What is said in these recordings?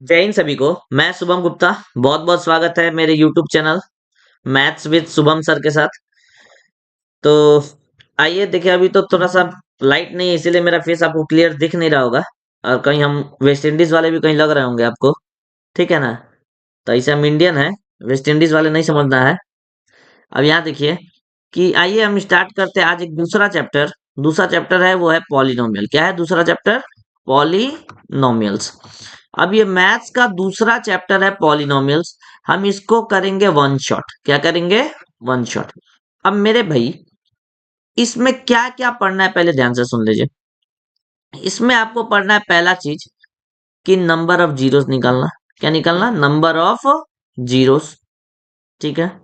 जय हिंद सभी को। मैं शुभम गुप्ता, बहुत बहुत स्वागत है मेरे YouTube channel maths with Shubham sir के साथ। तो आइए देखिए, अभी तो थोड़ा सा लाइट नहीं है इसीलिए मेरा फेस आपको क्लियर दिख नहीं रहा होगा, और कहीं हम वेस्ट इंडीज वाले भी कहीं लग रहे होंगे आपको। ठीक है ना? तो ऐसे हम इंडियन है, वेस्ट इंडीज वाले नहीं समझना है। अब यहाँ देखिए कि आइए हम स्टार्ट करते हैं आज एक दूसरा चैप्टर। दूसरा चैप्टर है वो है पॉलिनोमियल। क्या है दूसरा चैप्टर? पॉलिनोमियल्स। अब ये मैथ्स का दूसरा चैप्टर है पॉलिनोमियल्स। हम इसको करेंगे वन शॉट। क्या करेंगे? One shot. अब मेरे भाई, इसमें क्या क्या पढ़ना है पहले ध्यान से सुन लीजिए। इसमें आपको पढ़ना है पहला चीज कि नंबर ऑफ जीरोस निकालना। क्या निकालना? Number of zeros. ठीक है।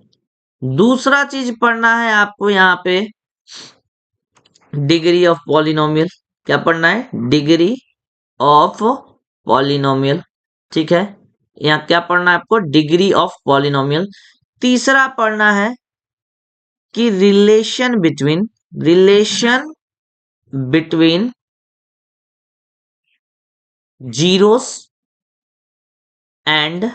दूसरा चीज पढ़ना है आपको यहाँ पे डिग्री ऑफ पॉलिनोमियल। क्या पढ़ना है? Degree of polynomial. ठीक है। यहाँ क्या पढ़ना है आपको? Degree of polynomial. तीसरा पढ़ना है कि relation between zeros and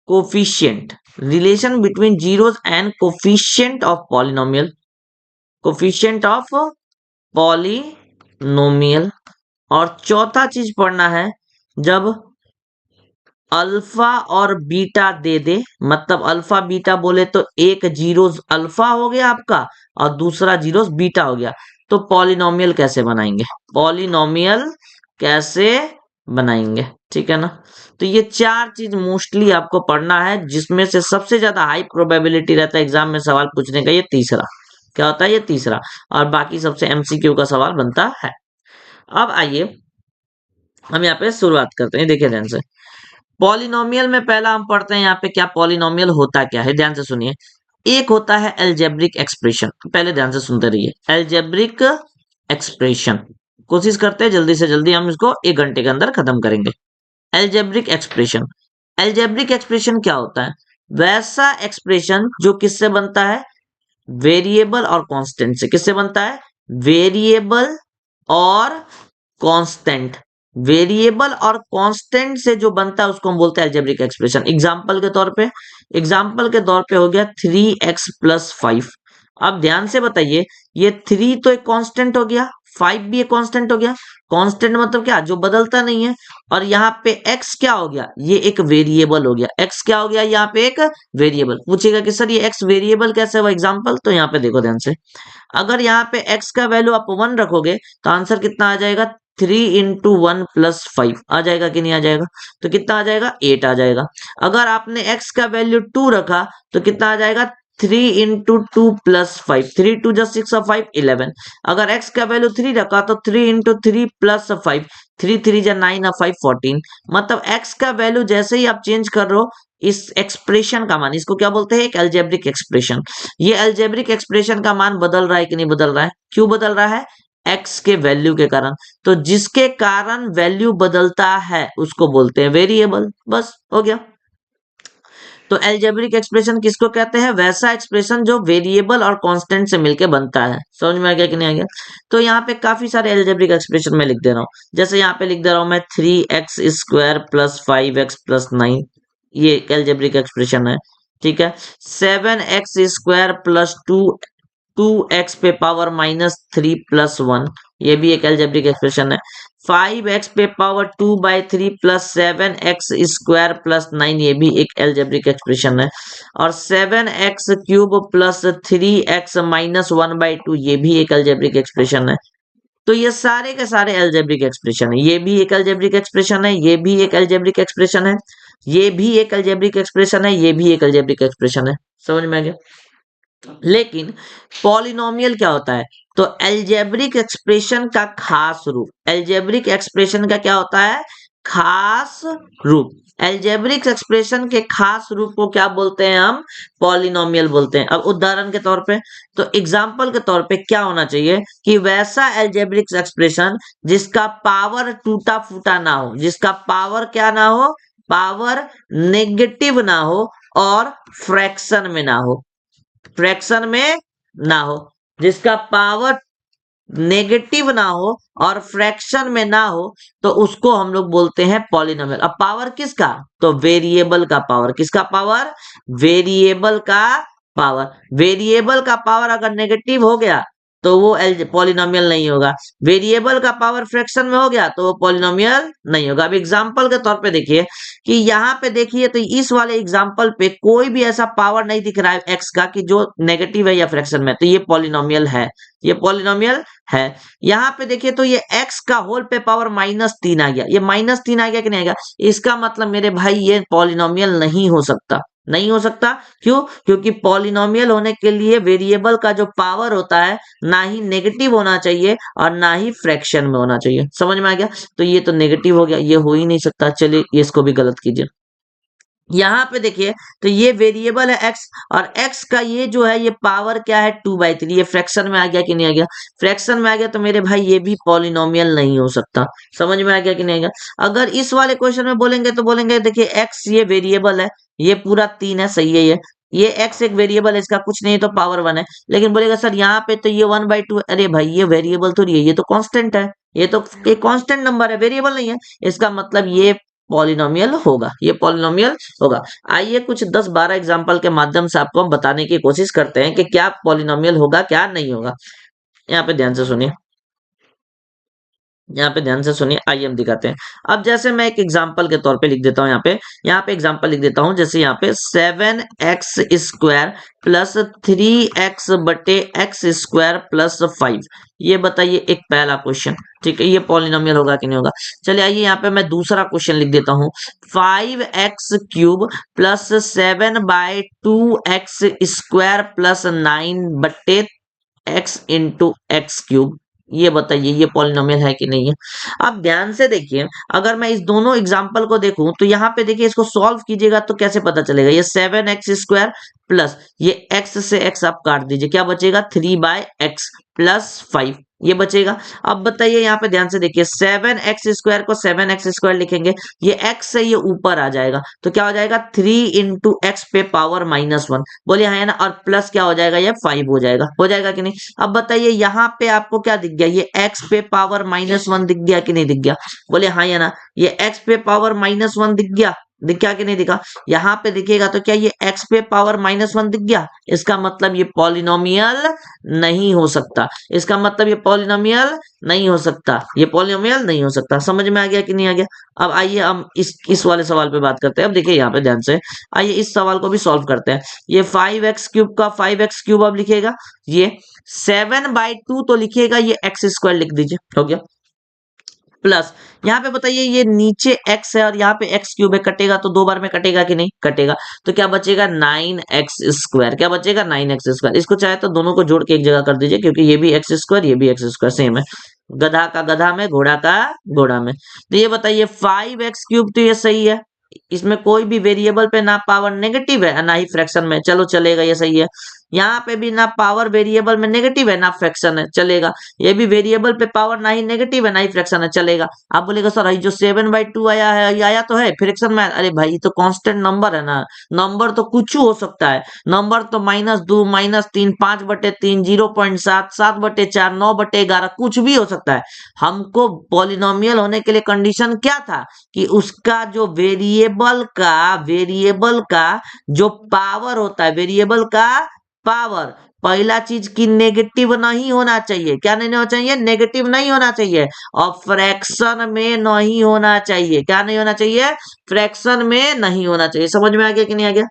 coefficient. Relation between zeros and coefficient of polynomial. Coefficient of polynomial. और चौथा चीज पढ़ना है जब अल्फा और बीटा दे दे, मतलब अल्फा बीटा बोले तो एक जीरोस अल्फा हो गया आपका और दूसरा जीरोस बीटा हो गया, तो पॉलिनोमियल कैसे बनाएंगे? पॉलिनोमियल कैसे बनाएंगे? ठीक है ना? तो ये चार चीज मोस्टली आपको पढ़ना है, जिसमें से सबसे ज्यादा हाई प्रोबेबिलिटी रहता है एग्जाम में सवाल पूछने का ये तीसरा। क्या होता है? ये तीसरा। और बाकी सबसे एमसीक्यू का सवाल बनता है। अब आइए हम यहाँ पे शुरुआत करते हैं। देखिए ध्यान से, पॉलिनोमियल में पहला हम पढ़ते हैं यहाँ पे क्या पॉलिनोमियल होता क्या है। ध्यान से सुनिए। एक होता है एल्जेब्रिक एक्सप्रेशन। पहले ध्यान से सुनते रहिए। Algebraic expression. कोशिश करते हैं जल्दी से जल्दी हम इसको 1 घंटे के अंदर खत्म करेंगे। Algebraic expression. एल्जेब्रिक एक्सप्रेशन क्या होता है? वैसा एक्सप्रेशन जो किससे बनता है? वेरिएबल और कांस्टेंट से। किससे बनता है? वेरिएबल और कांस्टेंट। वेरिएबल और कांस्टेंट से जो बनता है उसको हम बोलते हैं अलजेब्रिक एक्सप्रेशन। एग्जांपल के तौर पे हो गया 3x + 5। अब ध्यान से बताइए, ये 3 तो एक कांस्टेंट हो गया, 5 भी एक कांस्टेंट हो गया। कांस्टेंट मतलब क्या? जो बदलता नहीं है। और यहाँ पे x क्या हो गया? ये एक वेरिएबल हो गया। x क्या हो गया? यहाँ पे एक वेरिएबल। पूछेगा कि सर ये x वेरिएबल कैसे हुआ? एग्जाम्पल तो यहाँ पे देखो ध्यान से। अगर यहाँ पे x का वैल्यू आप 1 रखोगे तो आंसर कितना आ जाएगा? 3 × 1 + 5 आ जाएगा कि नहीं आ जाएगा? तो कितना आ जाएगा? 8 आ जाएगा। अगर आपने x का वैल्यू 2 रखा तो कितना आ जाएगा? 3 × 2 + 5। 3 2 + 6 और 5 11। अगर x का वैल्यू 3 रखा तो 3 × 3 + 5। 3 3 × 9 और 5 14। मतलब x का वैल्यू जैसे ही आप चेंज कर रहे हो, इस एक्सप्रेशन का मान, इसको क्या बोलते हैं? एक अलजेब्रिक एक्सप्रेशन। ये अलजेब्रिक एक्सप्रेशन का मान बदल रहा है कि नहीं बदल रहा है? क्यों बदल रहा है? x के वैल्यू के कारण। तो जिसके कारण वैल्यू बदलता है उसको बोलते हैं वेरिएबल। बस हो गया। तो अलजेब्रिक एक्सप्रेशन किसको कहते हैं? वैसा एक्सप्रेशन जो वेरिएबल और कांस्टेंट से मिलके बनता है। समझ में आ गया कि नहीं आ गया? तो यहाँ पे काफी सारे अलजेब्रिक एक्सप्रेशन मैं लिख दे रहा हूँ। जैसे यहाँ पे लिख दे रहा हूँ मैं 3x² + 5x + 9। ये एक अलजेब्रिक एक्सप्रेशन है। ठीक है। 7x² + 2x⁻³ + 1। ये भी एक अलजेब्रिक एक्सप्रेशन है। 5x⁻2/3 + 7x² + 9। ये भी एक अलजेब्रिक एक्सप्रेशन है। और 7x³ + 3x-1/2। ये भी एक अलजेब्रिक एक्सप्रेशन है। तो ये सारे के सारे अलजेब्रिक एक्सप्रेशन है। ये भी एक अलजेब्रिक एक्सप्रेशन है। ये भी एक अलजेब्रिक एक्सप्रेशन है। ये भी एक अलजेब्रिक एक्सप्रेशन है। ये भी एक अलजेब्रिक एक्सप्रेशन है। समझ में आ गया? लेकिन पॉलिनोमियल क्या होता है? तो अलजेब्रिक एक्सप्रेशन का खास रूप। अलजेब्रिक एक्सप्रेशन का क्या होता है? खास रूप। अलजेब्रिक एक्सप्रेशन के खास रूप को क्या बोलते हैं हम? पॉलिनोमियल बोलते हैं। अब उदाहरण के तौर पे, तो एग्जांपल के तौर पे क्या होना चाहिए कि वैसा अलजेब्रिक एक्सप्रेशन जिसका पावर टूटा फूटा ना हो, जिसका पावर क्या ना हो? पावर नेगेटिव ना हो और फ्रैक्शन में ना हो। फ्रैक्शन में ना हो, जिसका पावर नेगेटिव ना हो और फ्रैक्शन में ना हो तो उसको हम लोग बोलते हैं पॉलिनोमियल। अब पावर किसका? तो वेरिएबल का पावर। किसका पावर? वेरिएबल का पावर। वेरिएबल का पावर अगर नेगेटिव हो गया तो वो पॉलिनोमियल नहीं होगा। वेरिएबल का पावर फ्रैक्शन में हो गया तो वो पॉलिनोमियल नहीं होगा। अब एग्जांपल के तौर पे देखिए कि यहाँ पे देखिए तो इस वाले एग्जांपल पे कोई भी ऐसा पावर नहीं दिख रहा है एक्स का कि जो नेगेटिव है या फ्रैक्शन में, तो ये पॉलिनोमियल है। ये पॉलिनोमियल है। यहाँ पे देखिए तो ये x का होल पे पावर -3 आ गया। ये -3 आ गया कि नहीं आ गया? इसका मतलब मेरे भाई ये पॉलिनोमियल नहीं हो सकता। नहीं हो सकता क्यों? क्योंकि पॉलिनोमियल होने के लिए वेरिएबल का जो पावर होता है ना ही नेगेटिव होना चाहिए और ना ही फ्रैक्शन में होना चाहिए। समझ में आ गया? तो ये तो नेगेटिव हो गया, ये हो ही नहीं सकता। चलिए इसको भी गलत कीजिए। यहाँ पे देखिए तो ये वेरिएबल है x और x का ये जो है ये पावर क्या है 2/3। ये फ्रैक्शन में आ गया कि नहीं आ गया? फ्रैक्शन में आ गया तो मेरे भाई ये भी पॉलिनोमियल नहीं हो सकता। समझ में आ गया कि नहीं आ गया? अगर इस वाले क्वेश्चन में बोलेंगे तो बोलेंगे देखिए x ये वेरिएबल है, ये पूरा 3 है, सही है। ये x एक वेरिएबल है, इसका कुछ नहीं है तो पावर 1 है। लेकिन बोलेगा सर यहाँ पे तो ये 1/2। अरे भाई ये वेरिएबल थोड़ी है, ये तो कांस्टेंट है। ये तो एक कांस्टेंट नंबर है, वेरिएबल नहीं है। इसका मतलब ये पॉलिनोमियल होगा, ये पॉलिनोमियल होगा। आइए कुछ 10-12 एग्जांपल के माध्यम से आपको हम बताने की कोशिश करते हैं कि क्या पॉलिनोमियल होगा क्या नहीं होगा। यहाँ पे ध्यान से सुनिए, यहाँ पे ध्यान से सुनिए, आइए हम दिखाते हैं। अब जैसे मैं एक एग्जांपल के तौर पे लिख देता हूँ, यहाँ पे एग्जांपल लिख देता हूँ। जैसे यहाँ पे 7x² प्लस 3x बटे x² प्लस 5। ये बताइए एक पहला क्वेश्चन, ठीक है, ये पॉलिनोमियल होगा कि नहीं होगा? चलिए आइए यहाँ पे मैं दूसरा क्वेश्चन लिख देता हूँ। 5x³ प्लस 7/2x² प्लस 9 बटे x इंटू x³। ये बताइए ये पॉलिनोमियल है कि नहीं है? अब ध्यान से देखिए, अगर मैं इस दोनों एग्जांपल को देखूं तो यहाँ पे देखिए इसको सॉल्व कीजिएगा तो कैसे पता चलेगा? ये 7x² प्लस ये x से x आप काट दीजिए, क्या बचेगा? 3/x प्लस 5 ये बचेगा। अब बताइए यहाँ पे ध्यान से देखिए, 7x² को 7x² लिखेंगे, ये x से ये ऊपर आ जाएगा तो क्या हो जाएगा? 3 इंटू एक्स पे पावर -1। बोलिए हाँ है ना? और प्लस क्या हो जाएगा? ये 5 हो जाएगा कि नहीं? अब बताइए यहाँ पे आपको क्या दिख गया? ये x पे पावर -1 दिख गया कि नहीं दिख गया? बोले हाँ या ना? ये x पे पावर -1 दिख गया, दिखा कि नहीं दिखा? यहाँ पे दिखेगा तो क्या ये x पे पावर -1 दिख गया? इसका मतलब ये पॉलिनोमियल नहीं हो सकता। इसका मतलब ये पॉलिनोमियल नहीं हो सकता, ये पॉलिनोमियल नहीं हो सकता। समझ में आ गया कि नहीं आ गया? अब आइए हम इस वाले सवाल पे बात करते हैं। अब देखिए यहाँ पे ध्यान से, आइए इस सवाल को भी सॉल्व करते हैं। ये 5x³ का 5x³ अब लिखेगा, ये 7/2 तो लिखेगा, ये x² लिख दीजिए, हो गया। प्लस यहाँ पे बताइए ये नीचे x है और यहाँ पे x³ है, कटेगा तो 2 बार में कटेगा कि नहीं? कटेगा। तो क्या बचेगा? 9x²। क्या बचेगा? 9x²। इसको चाहे तो दोनों को जोड़ के एक जगह कर दीजिए, क्योंकि ये भी x² ये भी x² सेम है। गधा का गधा में, घोड़ा का घोड़ा में। तो ये बताइए 5x³ तो ये सही है, इसमें कोई भी वेरिएबल पे ना पावर नेगेटिव है ना ही फ्रैक्शन में, चलो चलेगा, ये सही है। यहाँ पे भी ना पावर वेरिएबल में नेगेटिव है ना फ्रैक्शन है, चलेगा। ये भी वेरिएबल पे पावर ना ही नेगेटिव है ना ही फ्रैक्शन है, चलेगा। आप बोलेगा सर ये जो 7/2 आया है, ये आया तो है फ्रैक्शन में। अरे भाई ये तो कांस्टेंट नंबर है ना, नंबर तो कुछ हो सकता है। नंबर तो -2 -3 5/3 0.7 7/4 9/11 कुछ भी हो सकता है। हमको पॉलिनोमियल होने के लिए कंडीशन क्या था? कि उसका जो वेरिएबल का जो पावर होता है, वेरिएबल का पावर, पहला चीज की नेगेटिव नहीं होना चाहिए। क्या नहीं होना चाहिए? नेगेटिव नहीं होना चाहिए। और फ्रैक्शन में नहीं होना चाहिए। क्या नहीं होना चाहिए? फ्रैक्शन में नहीं होना चाहिए। समझ में आ गया कि नहीं आ गया?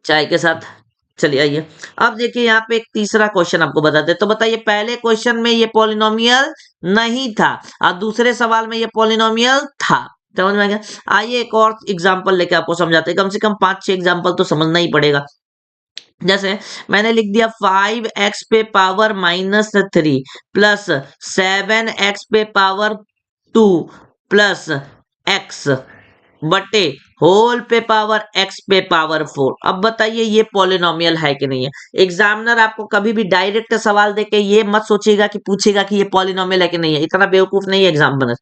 चाय के साथ। चलिए आइए अब देखिए यहाँ पे एक तीसरा क्वेश्चन आपको बताते हैं। तो बताइए पहले क्वेश्चन में ये पॉलिनोमियल नहीं था और दूसरे सवाल में ये पॉलिनोमियल था। समझ में आ गया? आइए एक और एग्जांपल लेके आपको समझाते हैं। कम से कम 5-6 एग्जांपल तो समझना ही पड़ेगा। जैसे मैंने लिख दिया 5x पे पावर -3 प्लस 7x पे पावर 2 प्लस x बटे होल पे पावर x पे पावर 4। अब बताइए ये पॉलिनोमियल है कि नहीं है? एग्जामिनर आपको कभी भी डायरेक्ट सवाल देके ये मत सोचिएगा कि पूछेगा कि ये पॉलिनोमियल है कि नहीं है। इतना बेवकूफ नहीं है एग्जामिनर।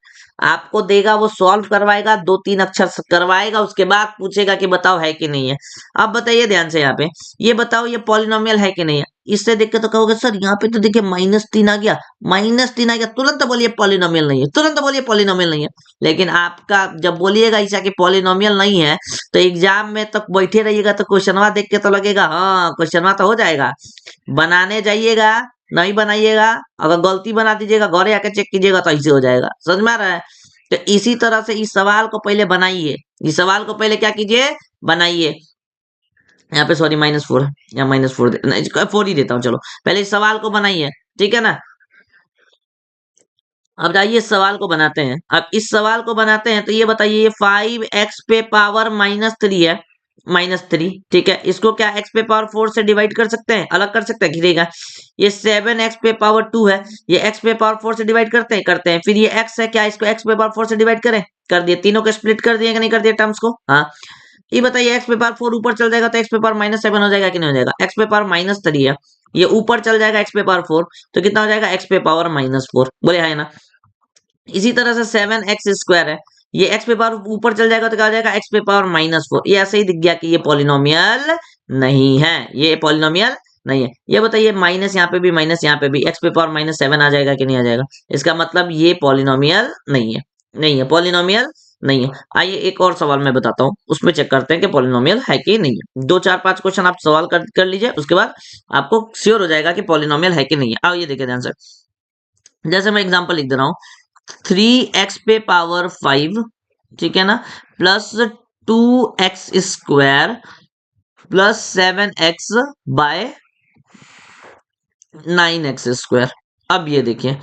आपको देगा, वो सॉल्व करवाएगा, 2-3 अक्षर करवाएगा, उसके बाद पूछेगा कि बताओ है कि नहीं है। अब बताइए ध्यान से यहाँ पे, ये बताओ ये पॉलिनोमियल है कि नहीं है? इससे देख के तो कहोगे सर यहाँ पे तो देखिए -3 आ गया, -3 आ गया, तुरंत बोलिए पॉलिनोमियल नहीं है, तुरंत बोलिए पॉलिनोमियल नहीं है। लेकिन आपका जब बोलिएगा ऐसा कि पॉलिनोमियल नहीं है, तो एग्जाम में तो बैठे रहिएगा तो क्वेश्चनवा देख के तो लगेगा हाँ क्वेश्चनवा तो हो जाएगा, बनाने जाइएगा नहीं बनाइएगा, अगर गलती बना दीजिएगा घरे आके चेक कीजिएगा तो ऐसे हो जाएगा, समझ में आ रहा है। तो इसी तरह से इस सवाल को पहले बनाइए, इस सवाल को पहले क्या कीजिए, बनाइए। यहाँ पे सॉरी -4 या -4 4 ही देता हूँ, चलो पहले इस सवाल को बनाइए, ठीक है ना। अब जाइए इस सवाल को बनाते हैं। अब इस सवाल को बनाते हैं तो ये बताइए, ये 5x पे पावर -3 है, -3, ठीक है। इसको क्या x पे पावर 4 से डिवाइड कर सकते हैं, अलग कर सकते हैं, गिरेगा। ये 7x पे पावर 2 है, ये x पे पावर 4 से डिवाइड करते हैं। फिर ये x है, क्या इसको x पे पावर 4 से डिवाइड करें, कर दिए। तीनों को स्प्लिट कर दिए कि नहीं कर दिए टर्म्स को, हाँ। ये बताइए x पे पावर 4 ऊपर चल जाएगा तो x पे पावर -7 हो जाएगा कि नहीं हो जाएगा। x पे पावर -3 है, ये ऊपर चल जाएगा x पे पावर 4, तो कितना हो जाएगा, x पे पावर -4, बोले है ना। इसी तरह से 7x² है, ये x पे पावर ऊपर चल जाएगा तो क्या हो जाएगा, x पे पावर -4। ये ऐसे ही दिख गया कि ये पॉलिनोमियल नहीं है, ये पॉलिनोमियल नहीं है। ये बताइए माइनस यहाँ पे भी, माइनस यहाँ पे भी, x पे पावर -7 आ जाएगा कि नहीं आ जाएगा। इसका मतलब ये पॉलिनोमियल नहीं है, नहीं है, पॉलिनोमियल नहीं है। आइए एक और सवाल मैं बताता हूँ, उसमें चेक करते हैं कि पॉलिनोमियल है कि नहीं है। 2 4 5 क्वेश्चन आप सवाल कर लीजिए, उसके बाद आपको श्योर हो जाएगा कि पॉलिनोमियल है कि नहीं है। आओ ये देखिए ध्यान से, जैसे मैं एग्जांपल लिख दे रहा हूँ, 3x पे पावर 5, ठीक है ना, प्लस 2x² प्लस 7x/9x²। अब ये देखिए,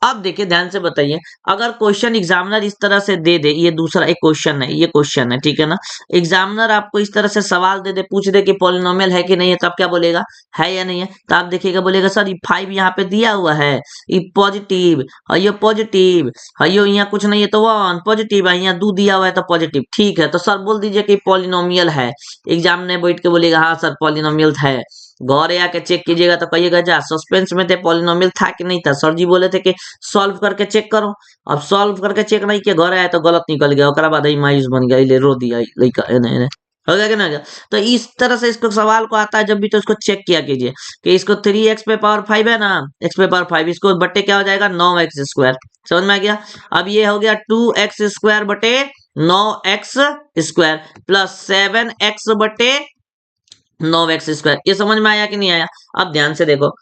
अब देखिए ध्यान से बताइए, अगर क्वेश्चन एग्जामिनर इस तरह से दे दे, ये दूसरा एक क्वेश्चन है, ये क्वेश्चन है, ठीक है ना। एग्जामिनर आपको इस तरह से सवाल दे दे, पूछ दे कि पॉलिनोमियल है कि नहीं है, तो आप क्या बोलेगा, है या नहीं है। तो आप देखिएगा, बोलेगा सर ये 5 यहाँ पे दिया हुआ है, ये पॉजिटिव, हयो पॉजिटिव, हयो यहाँ कुछ नहीं है तो 1 पॉजिटिव है, यहाँ 2 दिया हुआ है तो पॉजिटिव, ठीक है। तो सर बोल दीजिए कि पॉलिनोमियल है। एग्जाम में बैठ के बोलेगा हाँ सर पॉलिनोमियल है, घरे आके चेक कीजिएगा तो कहिएगा जा सस्पेंस में थे, पॉलिनोमियल था कि नहीं था, सर जी बोले थे कि सॉल्व करके चेक करो। अब सॉल्व करके चेक नहीं किया, घर आया तो गलत निकल गया, ओकरा बाद मायूस बन गया, ले रो दिया लड़का, नहीं हो गया कि नहीं हो गया। तो इस तरह से इसको सवाल को आता है जब भी, तो इसको चेक किया कीजिए कि इसको 3x पे पावर 5 है ना, x पे पावर 5, इसको बट्टे क्या हो जाएगा 9x², समझ में आ गया। अब ये हो गया 2x² बटे 9x² प्लस 7x बटे 9x², ये समझ में आया कि नहीं आया। अब ध्यान से देखो,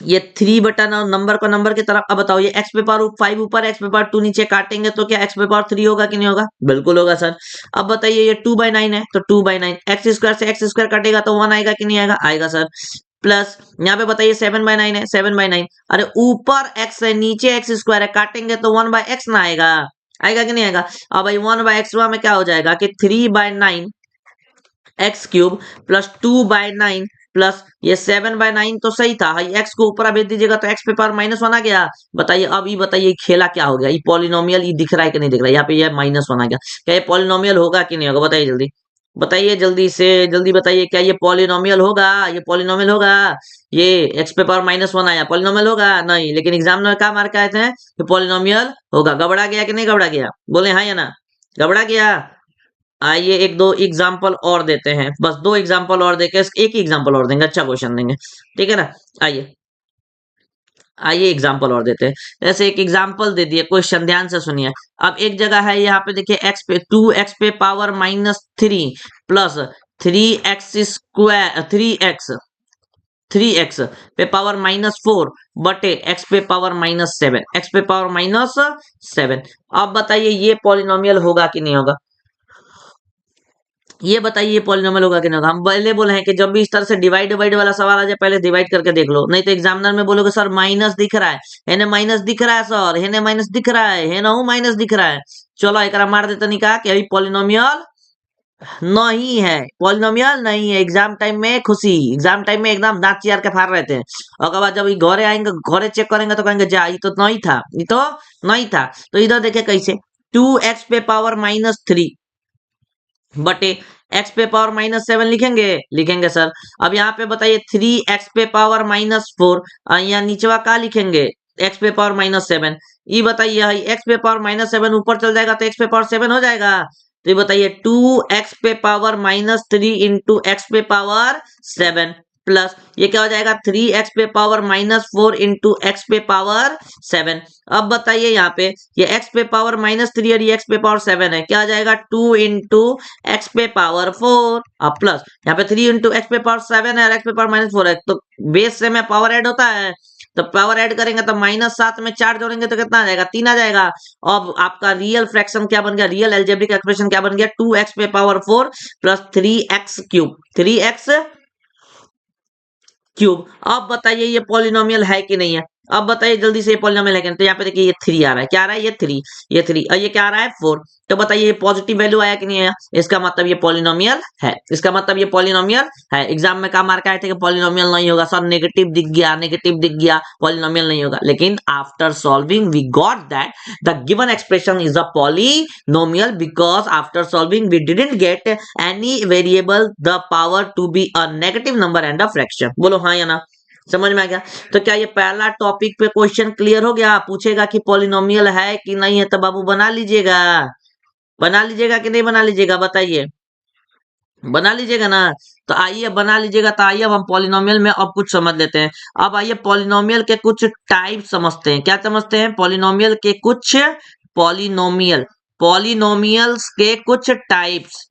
ये 3 बटा नंबर को नंबर की तरफ, अब बताओ ये x पे पावर 5 ऊपर, x पे पावर 2 नीचे, काटेंगे तो क्या x पे पावर 3 होगा कि नहीं होगा, बिल्कुल होगा सर। अब बताइए ये 2/9 है, तो 2/9, x² से x² काटेगा तो 1 आएगा कि नहीं आएगा, आएगा सर। प्लस यहाँ पे बताइए 7/9 है, 7/9, अरे ऊपर x है नीचे x² है, काटेंगे तो 1/x ना आएगा, आएगा कि नहीं आएगा। अब भाई 1/x में क्या हो जाएगा कि 3/9 x³ प्लस 2/9 प्लस ये 7/9, तो सही था, x को ऊपर भेज दीजिएगा तो x पे पावर -1 आ गया। बताइए अब ये बताइए खेला क्या हो गया, ये पॉलिनोमियल ये दिख रहा है कि नहीं दिख रहा है, यहाँ पे ये -1 आ गया, क्या ये पॉलिनोमियल होगा कि नहीं होगा, बताइए जल्दी, बताइए जल्दी से जल्दी बताइए, क्या ये पॉलिनोमियल होगा, ये पॉलिनोमियल होगा। ये x पे पावर -1 आया, पॉलिनोमियल होगा नहीं, लेकिन एग्जाम में क्या मार के आए थे कि पॉलिनोमियल होगा। घबरा गया कि नहीं घबरा गया, बोले हाँ या ना, घबरा गया। आइए एक दो एग्जाम्पल और देते हैं, बस 2 एग्जाम्पल और देके एक ही एग्जाम्पल और देंगे, अच्छा क्वेश्चन देंगे, ठीक है ना। आइए आइए एग्जाम्पल और देते हैं, जैसे एक एग्जाम्पल दे दिए, क्वेश्चन ध्यान से सुनिए। अब एक जगह है यहाँ पे देखिए x पे 2x पे पावर -3 प्लस 3x पे पावर -4 बटे x पे पावर -7, x पे पावर -7। अब बताइए ये पॉलिनोमियल होगा कि नहीं होगा, ये बताइए ये पॉलिनोमियल होगा कि नहीं होगा। हम पहले बोले हैं कि जब भी इस तरह से डिवाइड डिवाइड वाला सवाल आ जाए पहले डिवाइड करके देख लो, नहीं तो एग्जामिनर में बोलोगे सर माइनस दिख रहा है, हेने माइनस दिख रहा है सर, हेने माइनस दिख रहा है, हेने माइनस दिख रहा है। चलो एक मार देते नहीं, कहा कि अभी पॉलिनोमियल नहीं है, पॉलिनोमियल नहीं है। एग्जाम टाइम में खुशी, एग्जाम टाइम में एकदम दांत चियार के फाड़ रहते हैं, और बाद जब घरे आएंगे घरे चेक करेंगे तो कहेंगे जा ये तो नहीं था, ये तो नहीं था। तो इधर देखे कैसे 2x पे पावर -3 बटे x पे पावर -7 लिखेंगे, लिखेंगे सर। अब यहाँ पे बताइए 3x पे पावर -4, यहाँ नीचवा का लिखेंगे x पे पावर -7। ये बताइए x पे पावर -7 ऊपर चल जाएगा तो x पे पावर 7 हो जाएगा। तो ये बताइए 2x पे पावर -3 इंटू x पे पावर 7, प्लस ये क्या हो जाएगा 3x पे पावर -4 इंटू एक्स पे पावर 7। अब बताइए यहाँ पे ये x पे पावर -3 और ये x पे पावर 7 है, क्या आ जाएगा 2 इंटू एक्स पे पावर 4। अब प्लस यहाँ पे 3 इंटू एक्स पे पावर 7 है और एक्स पे पावर -4 है, तो बेस से में पावर ऐड होता है, तो पावर ऐड करेंगे तो -7 में 4 जोड़ेंगे तो कितना आ जाएगा 3 आ जाएगा। अब आपका रियल फ्रैक्शन क्या बन गया, रियल अलजेब्रिक एक्सप्रेशन क्या बन गया 2x पे power 4 plus 3x cube, 3x cube. अब बताइए ये पॉलिनोमियल है कि नहीं है, अब बताइए जल्दी से ये पॉलिनोमियल है कि नहीं। तो यहाँ पे देखिए ये 3 आ रहा है, क्या आ रहा है ये 3, ये 3 और ये क्या आ रहा है 4। तो बताइए ये पॉजिटिव वैल्यू आया कि नहीं आया, इसका मतलब ये पॉलिनोमियल है, इसका मतलब ये पॉलिनोमियल है। एग्जाम में क्या मार्क आए थे कि पॉलिनोमियल नहीं होगा सर, नेगेटिव दिख गया, नेगेटिव दिख गया, पॉलिनोमियल नहीं होगा। लेकिन after solving we got that the given expression is a polynomial because after solving we didn't get any variable the power to be a negative number and a fraction. बोलो हाँ या ना, समझ में आ गया। तो क्या ये पहला टॉपिक पे क्वेश्चन क्लियर हो गया, पूछेगा कि पॉलिनोमियल है कि नहीं है तो बाबू बना लीजिएगा, बना लीजिएगा कि नहीं बना लीजिएगा बताइए, बना लीजिएगा ना। तो आइए बना लीजिएगा, तो आइए अब हम पॉलिनोमियल में अब कुछ समझ लेते हैं। अब आइए पॉलिनोमियल के कुछ टाइप समझते हैं, क्या समझते हैं पॉलिनोमियल के कुछ, पॉलिनोमियल, पॉलिनोमियल्स के कुछ टाइप्स,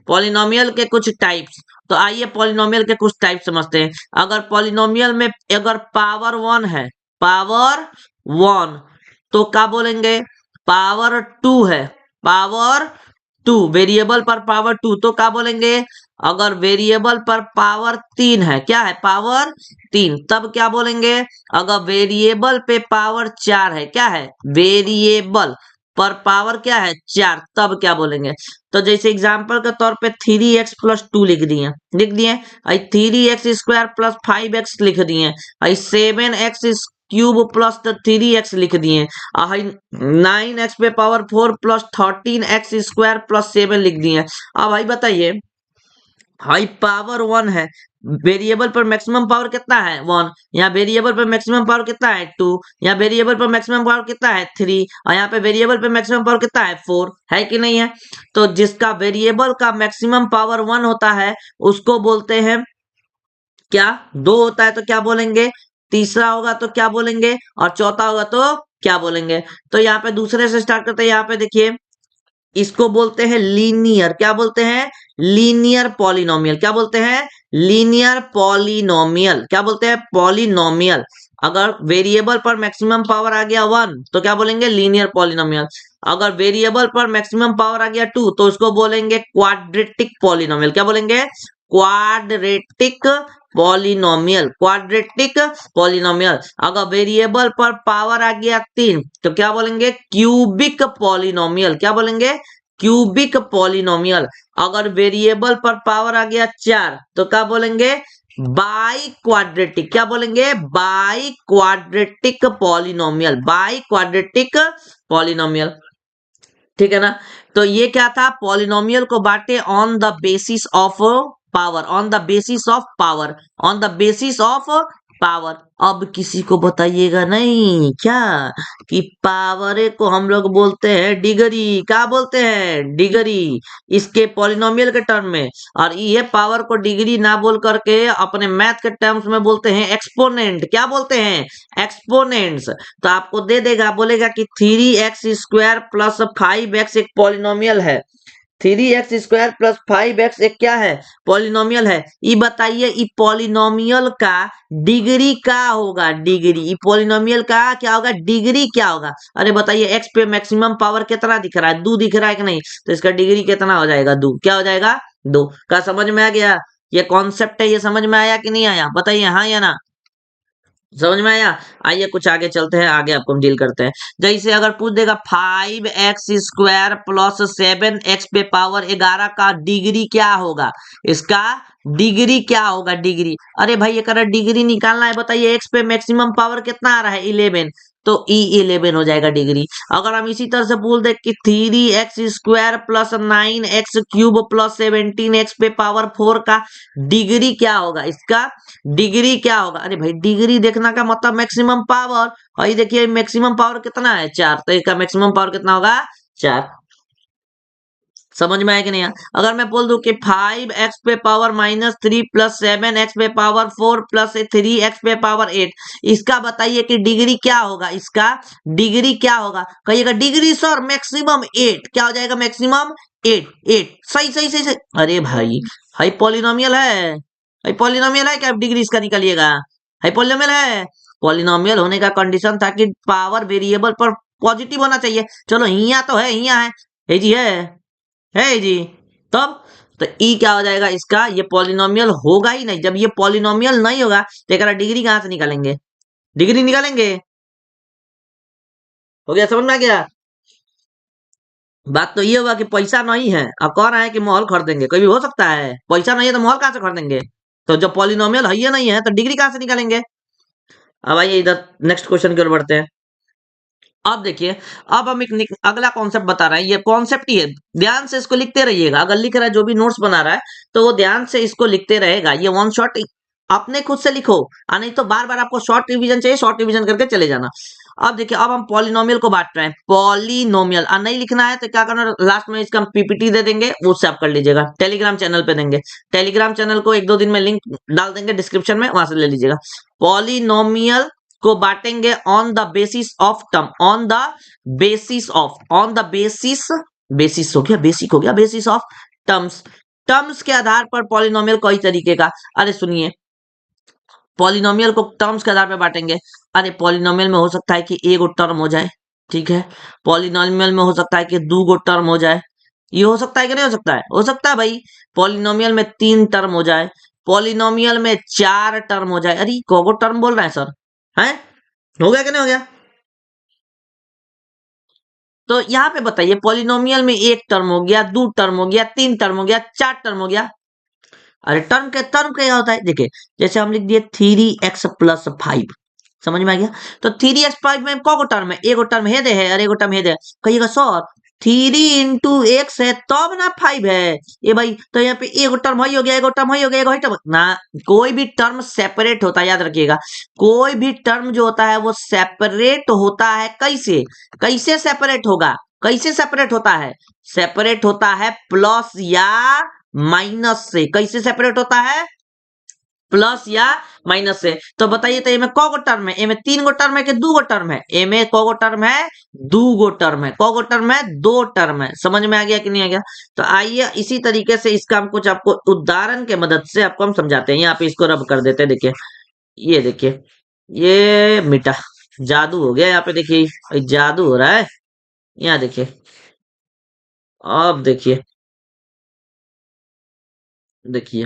पॉलिनोमियल के कुछ टाइप्स। तो आइए पॉलिनोमियल के कुछ टाइप समझते हैं। अगर पॉलिनोमियल में अगर पावर 1 है, पावर 1, तो क्या बोलेंगे, पावर 2 है, पावर 2, वेरिएबल पर पावर 2 तो क्या बोलेंगे, अगर वेरिएबल पर पावर 3 है, क्या है पावर 3, तब क्या बोलेंगे, अगर वेरिएबल पे पावर 4 है, क्या है वेरिएबल पर पावर क्या है 4, तब क्या बोलेंगे। तो जैसे एग्जांपल के तौर पे 3x प्लस 2 लिख दिए, 3x² प्लस 5x लिख दिए, 7x क्यूब प्लस 3x लिख दिए, 9x पे पावर 4 प्लस 13x² प्लस 7 लिख दिए। अब भाई बताइए, हाई पावर 1 है, वेरिएबल पर मैक्सिमम पावर कितना है 1, यहाँ वेरिएबल पर मैक्सिमम पावर कितना है 2, यहाँ वेरिएबल पर मैक्सिमम पावर कितना है 3 और यहाँ पे वेरिएबल पर मैक्सिमम पावर कितना है 4, है कि नहीं है। तो जिसका वेरिएबल का मैक्सिमम पावर 1 होता है उसको बोलते हैं क्या, 2 होता है तो क्या बोलेंगे, तीसरा होगा तो क्या बोलेंगे और चौथा होगा तो क्या बोलेंगे। तो यहाँ पे दूसरे से स्टार्ट करते हैं, यहाँ पे देखिए इसको बोलते हैं लीनियर, क्या बोलते हैं लीनियर पॉलिनोमियल, क्या बोलते हैं लीनियर पॉलिनोमियल, क्या बोलते हैं पॉलिनोमियल। अगर वेरिएबल पर मैक्सिमम पावर आ गया 1 तो क्या बोलेंगे लीनियर पॉलिनोमियल, अगर वेरिएबल पर मैक्सिमम पावर आ गया 2 तो उसको बोलेंगे क्वाड्रेटिक पॉलिनोमियल, क्या बोलेंगे क्वाड्रेटिक पॉलिनोमियल, क्वाड्रेटिक पॉलिनोमियल। अगर वेरिएबल पर पावर आ गया 3 तो क्या बोलेंगे क्यूबिक पॉलिनोमियल, क्या बोलेंगे क्यूबिक पॉलिनोमियल। अगर वेरिएबल पर पावर आ गया 4 तो क्या बोलेंगे बाई क्वाड्रेटिक, क्या बोलेंगे by quadratic polynomial, by quadratic polynomial, ठीक है ना। तो ये क्या था, पॉलिनोमियल को बांटे on the basis of power, on the basis of power, on the basis of power. अब किसी को बताइएगा नहीं क्या कि पावर को हम लोग बोलते हैं डिग्री, क्या बोलते हैं डिग्री, इसके पॉलिनोमियल के टर्म में। और ये पावर को डिग्री ना बोल करके अपने मैथ के टर्म्स में बोलते हैं एक्सपोनेंट, क्या बोलते हैं एक्सपोनेंट्स। तो आपको दे देगा, बोलेगा कि 3x² प्लस 5x एक पॉलिनोमियल है, 3x² प्लस 5x एक क्या है पॉलिनोमियल है। ये बताइए ये पॉलिनोमियल का डिग्री क्या होगा, डिग्री, ये पॉलिनोमियल का क्या होगा डिग्री क्या होगा। अरे बताइए x पे मैक्सिमम पावर कितना दिख रहा है 2 दिख रहा है कि नहीं, तो इसका डिग्री कितना हो जाएगा 2, क्या हो जाएगा 2। क्या समझ में आ गया, ये कॉन्सेप्ट है, ये समझ में आया कि नहीं आया बताइए हाँ या ना, समझ में आया। आइए कुछ आगे चलते हैं, आगे आपको हम डील करते हैं। जैसे अगर पूछ देगा 5x² प्लस 7x पे पावर 11 का डिग्री क्या होगा, इसका डिग्री क्या होगा डिग्री। अरे भाई ये कर डिग्री निकालना है, बताइए x पे मैक्सिमम पावर कितना आ रहा है 11, तो E11 हो जाएगा डिग्री। अगर हम इसी तरह से बोल दे कि 3x² plus 9x³ plus 17x पे पावर 4 का डिग्री क्या होगा, इसका डिग्री क्या होगा। अरे भाई डिग्री देखना का मतलब मैक्सिमम पावर, और ये देखिए मैक्सिमम पावर कितना है 4, तो इसका मैक्सिमम पावर कितना होगा 4। समझ में आया कि नहीं आया? अगर मैं बोल दूं कि 5x पे पावर -3 प्लस 7x पे पावर 4 प्लस 3x पे पावर 8, इसका बताइए कि डिग्री क्या होगा? इसका डिग्री क्या होगा? कहिएगा डिग्री सर मैक्सिमम 8। क्या हो जाएगा? मैक्सिमम 8। 8 सही सही सही सही। अरे भाई हाई पॉलिनोमियल है, हाई पॉलिनोमियल है क्या? डिग्री इसका निकालिएगा। हाई पॉलिनोमियल है। पॉलिनोमियल होने का कंडीशन था कि पावर वेरिएबल पर पॉजिटिव होना चाहिए। चलो हिया तो है, हिया है जी, है जी। तब तो ई क्या हो जाएगा इसका? ये पॉलिनोमियल होगा ही नहीं। जब ये पॉलिनोमियल नहीं होगा तो एक डिग्री कहां से निकालेंगे? डिग्री निकालेंगे। हो गया, समझ में आ गया? बात तो ये होगा कि पैसा नहीं है, अब कह रहे हैं कि महल खरीदेंगे, कोई भी हो सकता है। पैसा नहीं है तो महल कहां से खरीदेंगे? तो जब पॉलिनोमियल है ही नहीं है तो डिग्री कहां से निकालेंगे? अब आइए इधर नेक्स्ट क्वेश्चन की ओर बढ़ते हैं। अब देखिए, अब हम एक अगला कॉन्सेप्ट बता रहे हैं। ये कॉन्सेप्ट ही है, ध्यान से इसको लिखते रहिएगा। अगर लिख रहा है जो भी नोट्स बना रहा है तो वो ध्यान से इसको लिखते रहेगा। ये वन शॉट अपने खुद से लिखो, और नहीं तो बार बार आपको शॉर्ट रिवीजन चाहिए, शॉर्ट रिवीजन करके चले जाना। अब देखिए, अब हम पॉलिनोमियल को बांट रहे हैं। पॉलिनोमियल और नहीं लिखना है तो क्या करना, लास्ट में इसका पीपीटी दे देंगे, उससे आप कर लीजिएगा। टेलीग्राम चैनल पे देंगे, टेलीग्राम चैनल को 1-2 दिन में लिंक डाल देंगे डिस्क्रिप्शन में, वहां से ले लीजिएगा। पॉलिनोमियल को बांटेंगे on the basis of term, on the basis of, on the basis, basis हो गया, बेसिक हो गया, बेसिस ऑफ टर्म्स। टर्म्स के आधार पर पॉलिनोमियल कई तरीके का। अरे सुनिए, पॉलिनोमियल को टर्म्स के आधार पर बांटेंगे। अरे पॉलिनोमियल में हो सकता है कि एक टर्म हो जाए, ठीक है। पॉलिनोमियल में हो सकता है कि 2 टर्म हो जाए। ये हो सकता है कि नहीं हो सकता है? हो सकता है भाई। पॉलिनोमियल में 3 टर्म हो जाए, पॉलिनोमियल में 4 टर्म हो जाए। अरे को टर्म बोल रहे हैं सर? हैं? हो गया कि नहीं हो गया? तो यहाँ पे बताइए, पॉलिनोमियल में 1 टर्म हो गया, 2 टर्म हो गया, 3 टर्म हो गया, 4 टर्म हो गया। अरे टर्म क्या होता है? देखिए, जैसे हम लिख दिए 3x+5, समझ में आ गया? तो 3x5 में को टर्म है? एगो टर्म है दे है, अरे एगो टर्म है दे। कहिएगा सर 3 × x है तब ना 5 है। ये भाई तो यहाँ पे एगो टर्म ही हो गया, एगो टर्म ही हो गया, एगो ही टर्म ना। कोई भी टर्म सेपरेट होता है, याद रखिएगा। कोई भी टर्म जो होता है वो सेपरेट होता है। कैसे? कैसे सेपरेट होगा? कैसे सेपरेट होता है? सेपरेट होता है प्लस या माइनस से। कैसे सेपरेट होता है? प्लस या माइनस से। तो बताइए, तो में को टर्म है? ए में 3 टर्म है कि 2 टर्म है? ए में को टर्म है? 2 टर्म है। को टर्म है? 2 टर्म है। समझ में आ गया कि नहीं आ गया? तो आइए इसी तरीके से इसका हम कुछ आपको उदाहरण के मदद से आपको हम समझाते हैं। यहाँ पे इसको रब कर देते हैं। देखिए, ये देखिए, ये मिटा, जादू हो गया। यहाँ पे देखिए, जादू हो रहा है। यहाँ देखिए, अब देखिए, देखिए,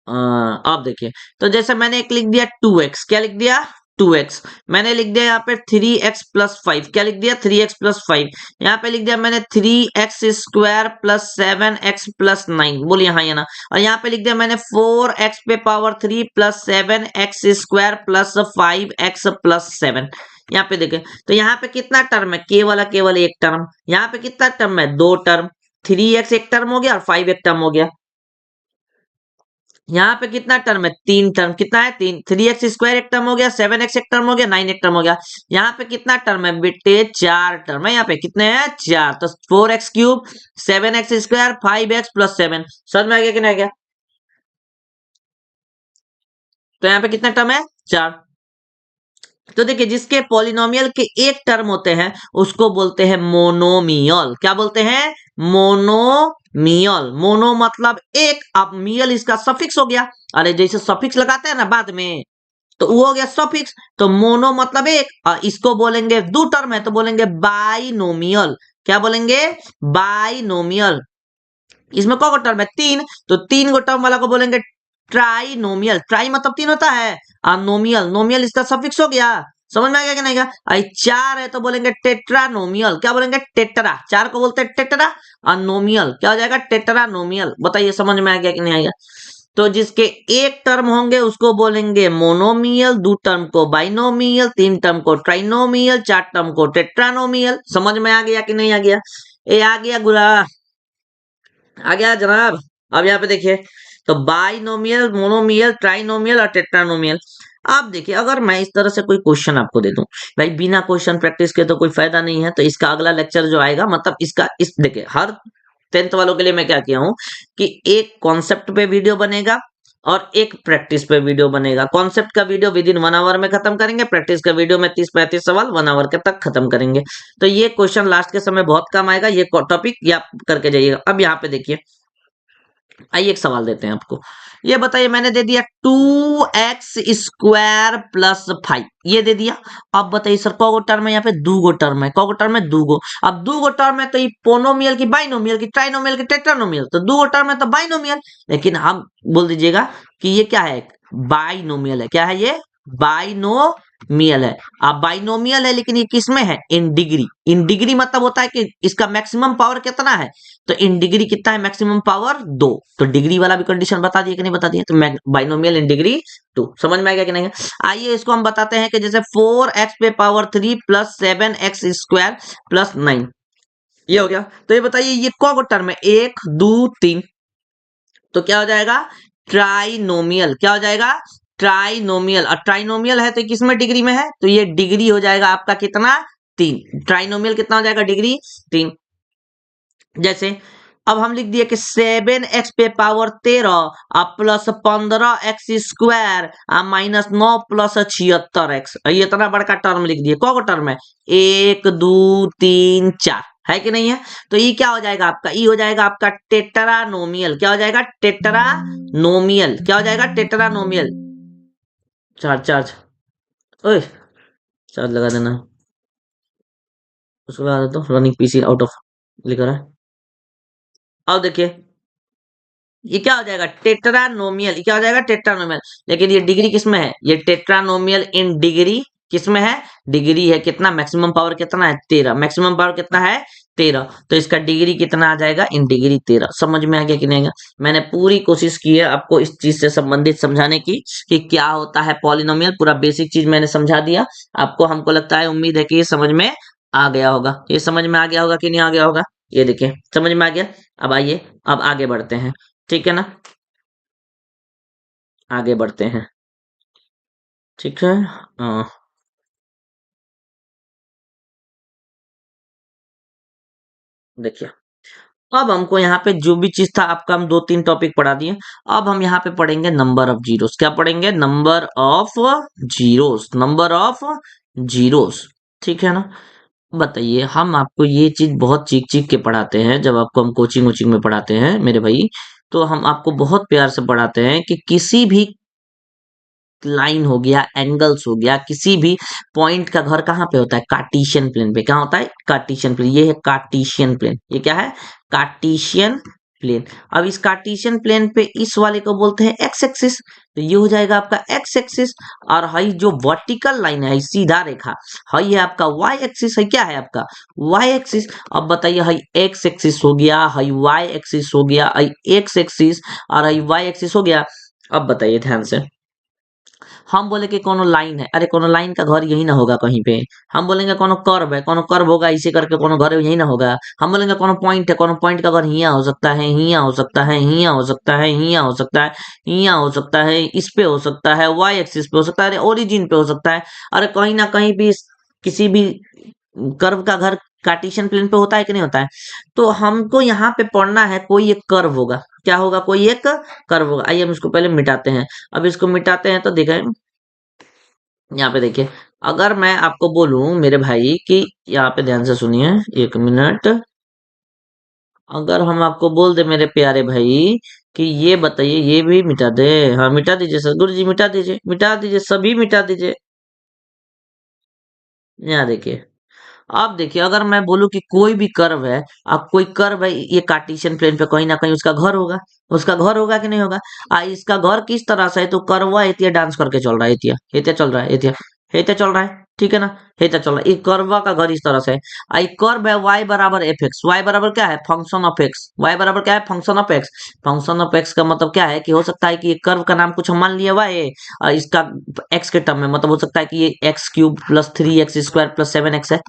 अब देखिए, तो जैसे मैंने एक लिख दिया 2x, क्या लिख दिया? 2x। मैंने लिख दिया यहाँ पे 3x+5, क्या लिख दिया? 3x+5। यहाँ पे लिख दिया मैंने 3x² + 7x+9, बोलिए हाँ या ना। और यहाँ पे लिख दिया मैंने 4x पे पावर 3 + 7x² + 5x+7। यहाँ पे देखें, तो यहाँ पे कितना टर्म है? केवल केवल एक टर्म। यहाँ पे कितना टर्म है? 2 टर्म। 3x एक टर्म हो गया और 5 एक टर्म हो गया। यहाँ पे कितना टर्म है? 3 टर्म। कितना है? 3। 3x² एक टर्म हो गया, 7x एक टर्म हो गया, 9 एक टर्म हो गया। यहाँ पे कितना टर्म है बेटे? 4 टर्म है। यहाँ पे कितने हैं? 4। तो 4x³ 7x², 5x+7। समझ में आ गया कि नहीं आ गया? तो यहाँ पे कितना टर्म है? 4। तो देखिए, जिसके पॉलिनोमियल के एक टर्म होते हैं उसको बोलते हैं मोनोमियल। क्या बोलते हैं? मोनोमियल। मोनो मतलब एक, अब मियल इसका सफिक्स हो गया। अरे जैसे सफिक्स लगाते हैं ना बाद में, तो वो हो गया सफिक्स। तो मोनो मतलब एक, और इसको बोलेंगे 2 टर्म है तो बोलेंगे बाइनोमियल। क्या बोलेंगे? बाइनोमियल। इसमें कौन टर्म है? 3। तो 3 टर्म वाला को बोलेंगे ट्राइनोमियल। ट्राई मतलब 3 होता है, और नोमियल, नोमियल इसका सफिक्स हो गया। समझ में आ गया कि नहीं? आई 4 है तो बोलेंगे टेट्रानोमियल। क्या बोलेंगे? टेट्रा। 4 को बोलते हैं टेट्रा, और नोमियल क्या हो जाएगा? टेट्रानोमियल। बताइए समझ में आ गया कि नहीं आ गया? तो जिसके एक टर्म होंगे उसको बोलेंगे मोनोमियल, 2 टर्म को बाइनोमियल, 3 टर्म को ट्राइनोमियल, 4 टर्म को टेट्रानोमियल। समझ में आ गया कि नहीं आ गया? ए आ गया गुरा, आ गया जनाब। अब यहाँ पे देखिए, तो बाइनोमियल, मोनोमियल, ट्राइनोमियल और टेट्रानोमियल। आप देखिए, अगर मैं इस तरह से कोई क्वेश्चन आपको दे दूं, भाई बिना क्वेश्चन प्रैक्टिस के तो कोई फायदा नहीं है, तो इसका अगला लेक्चर जो आएगा, मतलब इसका इस देखिए, हर 10th वालों के लिए मैं क्या किया हूं कि एक कॉन्सेप्ट पे वीडियो बनेगा और एक प्रैक्टिस पे वीडियो बनेगा। कॉन्सेप्ट का वीडियो विद इन 1 आवर में खत्म करेंगे, प्रैक्टिस का वीडियो में 30-35 सवाल 1 आवर के तक खत्म करेंगे। तो ये क्वेश्चन लास्ट के समय बहुत काम आएगा, ये टॉपिक याद करके जाइएगा। अब यहाँ पे देखिए, आइए एक सवाल देते हैं आपको। ये बताइए, मैंने दे दिया 2x² प्लस 5, ये दे दिया। अब बताइए सर कौगो टर्म है, यहाँ पे दूगो टर्म है, कौगो टर्म है दूगो। अब दूगो टर्म है तो ये पोनोमियल की बाइनोमियल की ट्राइनोमियल की टेट्रानोमियल, तो दूगो टर्म है तो बाइनोमियल। लेकिन हम बोल दीजिएगा कि ये क्या है, बाइनोमियल है। क्या है ये, बाइनोमियल है। अब बाइनोमियल है लेकिन ये किस में है, इन डिग्री। इन डिग्री मतलब होता है कि इसका मैक्सिमम पावर कितना है, तो इन डिग्री कितना है, मैक्सिमम पावर 2। तो डिग्री वाला भी कंडीशन बता दिए कि नहीं बता दिए, तो बाइनोमियल इन डिग्री 2। समझ में आ गया कि नहीं। आइए इसको हम बताते हैं कि जैसे 4x पे पावर 3 प्लस 7x² प्लस 9, ये हो गया। तो ये बताइए ये कौन सा टर्म है, 1 2 3, तो क्या हो जाएगा, ट्राइनोमियल। क्या हो जाएगा, ट्राइनोमियल। और ट्राइनोमियल है तो किस में डिग्री में है, तो ये डिग्री हो जाएगा आपका कितना, 3। ट्राइनोमियल कितना हो जाएगा, डिग्री 3। जैसे अब हम लिख दिए कि 7x पे power 13 plus 15x² minus 9 plus 76x, ये इतना बड़का टर्म लिख दिए। कौन सा टर्म है, 1 2 3 4, है कि नहीं है। तो ये क्या हो जाएगा आपका, ये हो जाएगा आपका टेट्रानोमियल। क्या हो जाएगा, टेट्रानोमियल। क्या हो जाएगा, टेट्रानोमियल। चार्ज ओए, चार्ज लगा देना, उसको लगा देता हूँ। रनिंग पीसी आउट ऑफ लिख रहा है। अब देखिए ये क्या हो जाएगा, टेट्रानोमियल। ये क्या हो जाएगा, टेट्रानोमियल। लेकिन ये डिग्री किसमें है, ये टेट्रानोमियल इन डिग्री किसमें है, डिग्री है कितना, मैक्सिमम पावर कितना है, 13। मैक्सिमम पावर कितना है, 13। तो इसका डिग्री कितना आ जाएगा, इन डिग्री 13। समझ में आ गया कि नहीं। मैंने पूरी कोशिश की है आपको इस चीज से संबंधित समझाने की कि क्या होता है पॉलिनोमियल, पूरा बेसिक चीज मैंने समझा दिया आपको। हमको लगता है, उम्मीद है कि ये समझ में आ गया होगा। ये समझ में आ गया होगा कि नहीं आ गया होगा, ये देखिए समझ में आ गया। अब आइए अब आगे बढ़ते हैं, ठीक है ना, आगे बढ़ते हैं, ठीक है। हाँ, देखिए अब हमको यहाँ पे जो भी चीज था आपका, हम 2-3 टॉपिक पढ़ा दिए। अब हम यहाँ पे पढ़ेंगे नंबर ऑफ जीरोस। क्या पढ़ेंगे, number of zeros, number of zeros, ठीक है ना। बताइए, हम आपको ये चीज बहुत चीख चीख के पढ़ाते हैं, जब आपको हम कोचिंग वोचिंग में पढ़ाते हैं मेरे भाई, तो हम आपको बहुत प्यार से पढ़ाते हैं कि किसी भी लाइन हो गया, एंगल्स हो गया, किसी भी पॉइंट का घर कहाँ पे होता है, कार्टेशियन प्लेन पे। क्या होता है, कार्टेशियन प्लेन। ये है कार्टेशियन प्लेन, ये क्या है, कार्टेशियन प्लेन। अब इस कार्टेशियन प्लेन पे इस वाले को बोलते हैं एक्स एक्सिस, तो ये हो जाएगा आपका एक्स एक्सिस। और हई जो वर्टिकल लाइन है, सीधा रेखा, हई है आपका वाई एक्सिस, है क्या है आपका वाई एक्सिस। अब बताइए, हई एक्स एक्सिस हो गया, हई वाई एक्सिस हो गया, हई एक्स एक्सिस और हई वाई एक्सिस हो गया। अब बताइए ध्यान से, हम बोले कि कोनो लाइन है, अरे कोनो लाइन का घर यही ना होगा कहीं पे। हम बोलेंगे कोनो कर्व है, कोनो कर्व होगा इसे करके कोनो घर यही ना होगा। हम बोलेंगे कोनो पॉइंट है, कोनो पॉइंट का घर हियां हो सकता है, हियां हो सकता है, हियां हो सकता है, हियां हो सकता है, हियां हो सकता है, इस पे हो सकता है, वाई एक्सिस पे हो सकता है, अरे ओरिजिन पे हो सकता है। अरे कहीं ना कहीं भी किसी भी कर्व का घर कार्टेशियन प्लेन पे होता है कि नहीं होता है। तो हमको यहाँ पे पढ़ना है, कोई एक कर्व होगा। क्या होगा, कोई एक कर्व होगा। आइए हम इसको पहले मिटाते हैं। अब इसको मिटाते हैं तो देखें, यहाँ पे देखिए, अगर मैं आपको बोलूं मेरे भाई कि, यहाँ पे ध्यान से सुनिए 1 मिनट, अगर हम आपको बोल दे मेरे प्यारे भाई कि ये बताइए, ये भी मिटा दे। हाँ मिटा दीजिए सर, गुरु जी मिटा दीजिए, मिटा दीजिए, सभी मिटा दीजिए। यहाँ देखिए, आप देखिए, अगर मैं बोलूं कि कोई भी कर्व है, अब कोई कर्व है ये कार्टेशियन प्लेन पे, कहीं ना कहीं उसका घर होगा। उसका घर होगा कि नहीं होगा। इसका घर किस तरह से है, तो कर्वा एतिया डांस करके चल रहा है, एतिया एतिया चल रहा है, एतिया एतिया चल रहा है, ठीक है ना। एतिया चल रहा है, ये कर्वा का घर इस तरह से है। ये कर्व है y बराबर एफ एक्स। वाई बराबर क्या है, फंक्शन ऑफ एक्स। वाई बराबर क्या है, function of x. Function of x का मतलब क्या है कि हो सकता है कि ये कर्व का नाम कुछ हम मान लिया y है, इसका एक्स के टर्म में, मतलब हो सकता है कि ये x³ plus 3x² plus 7x है।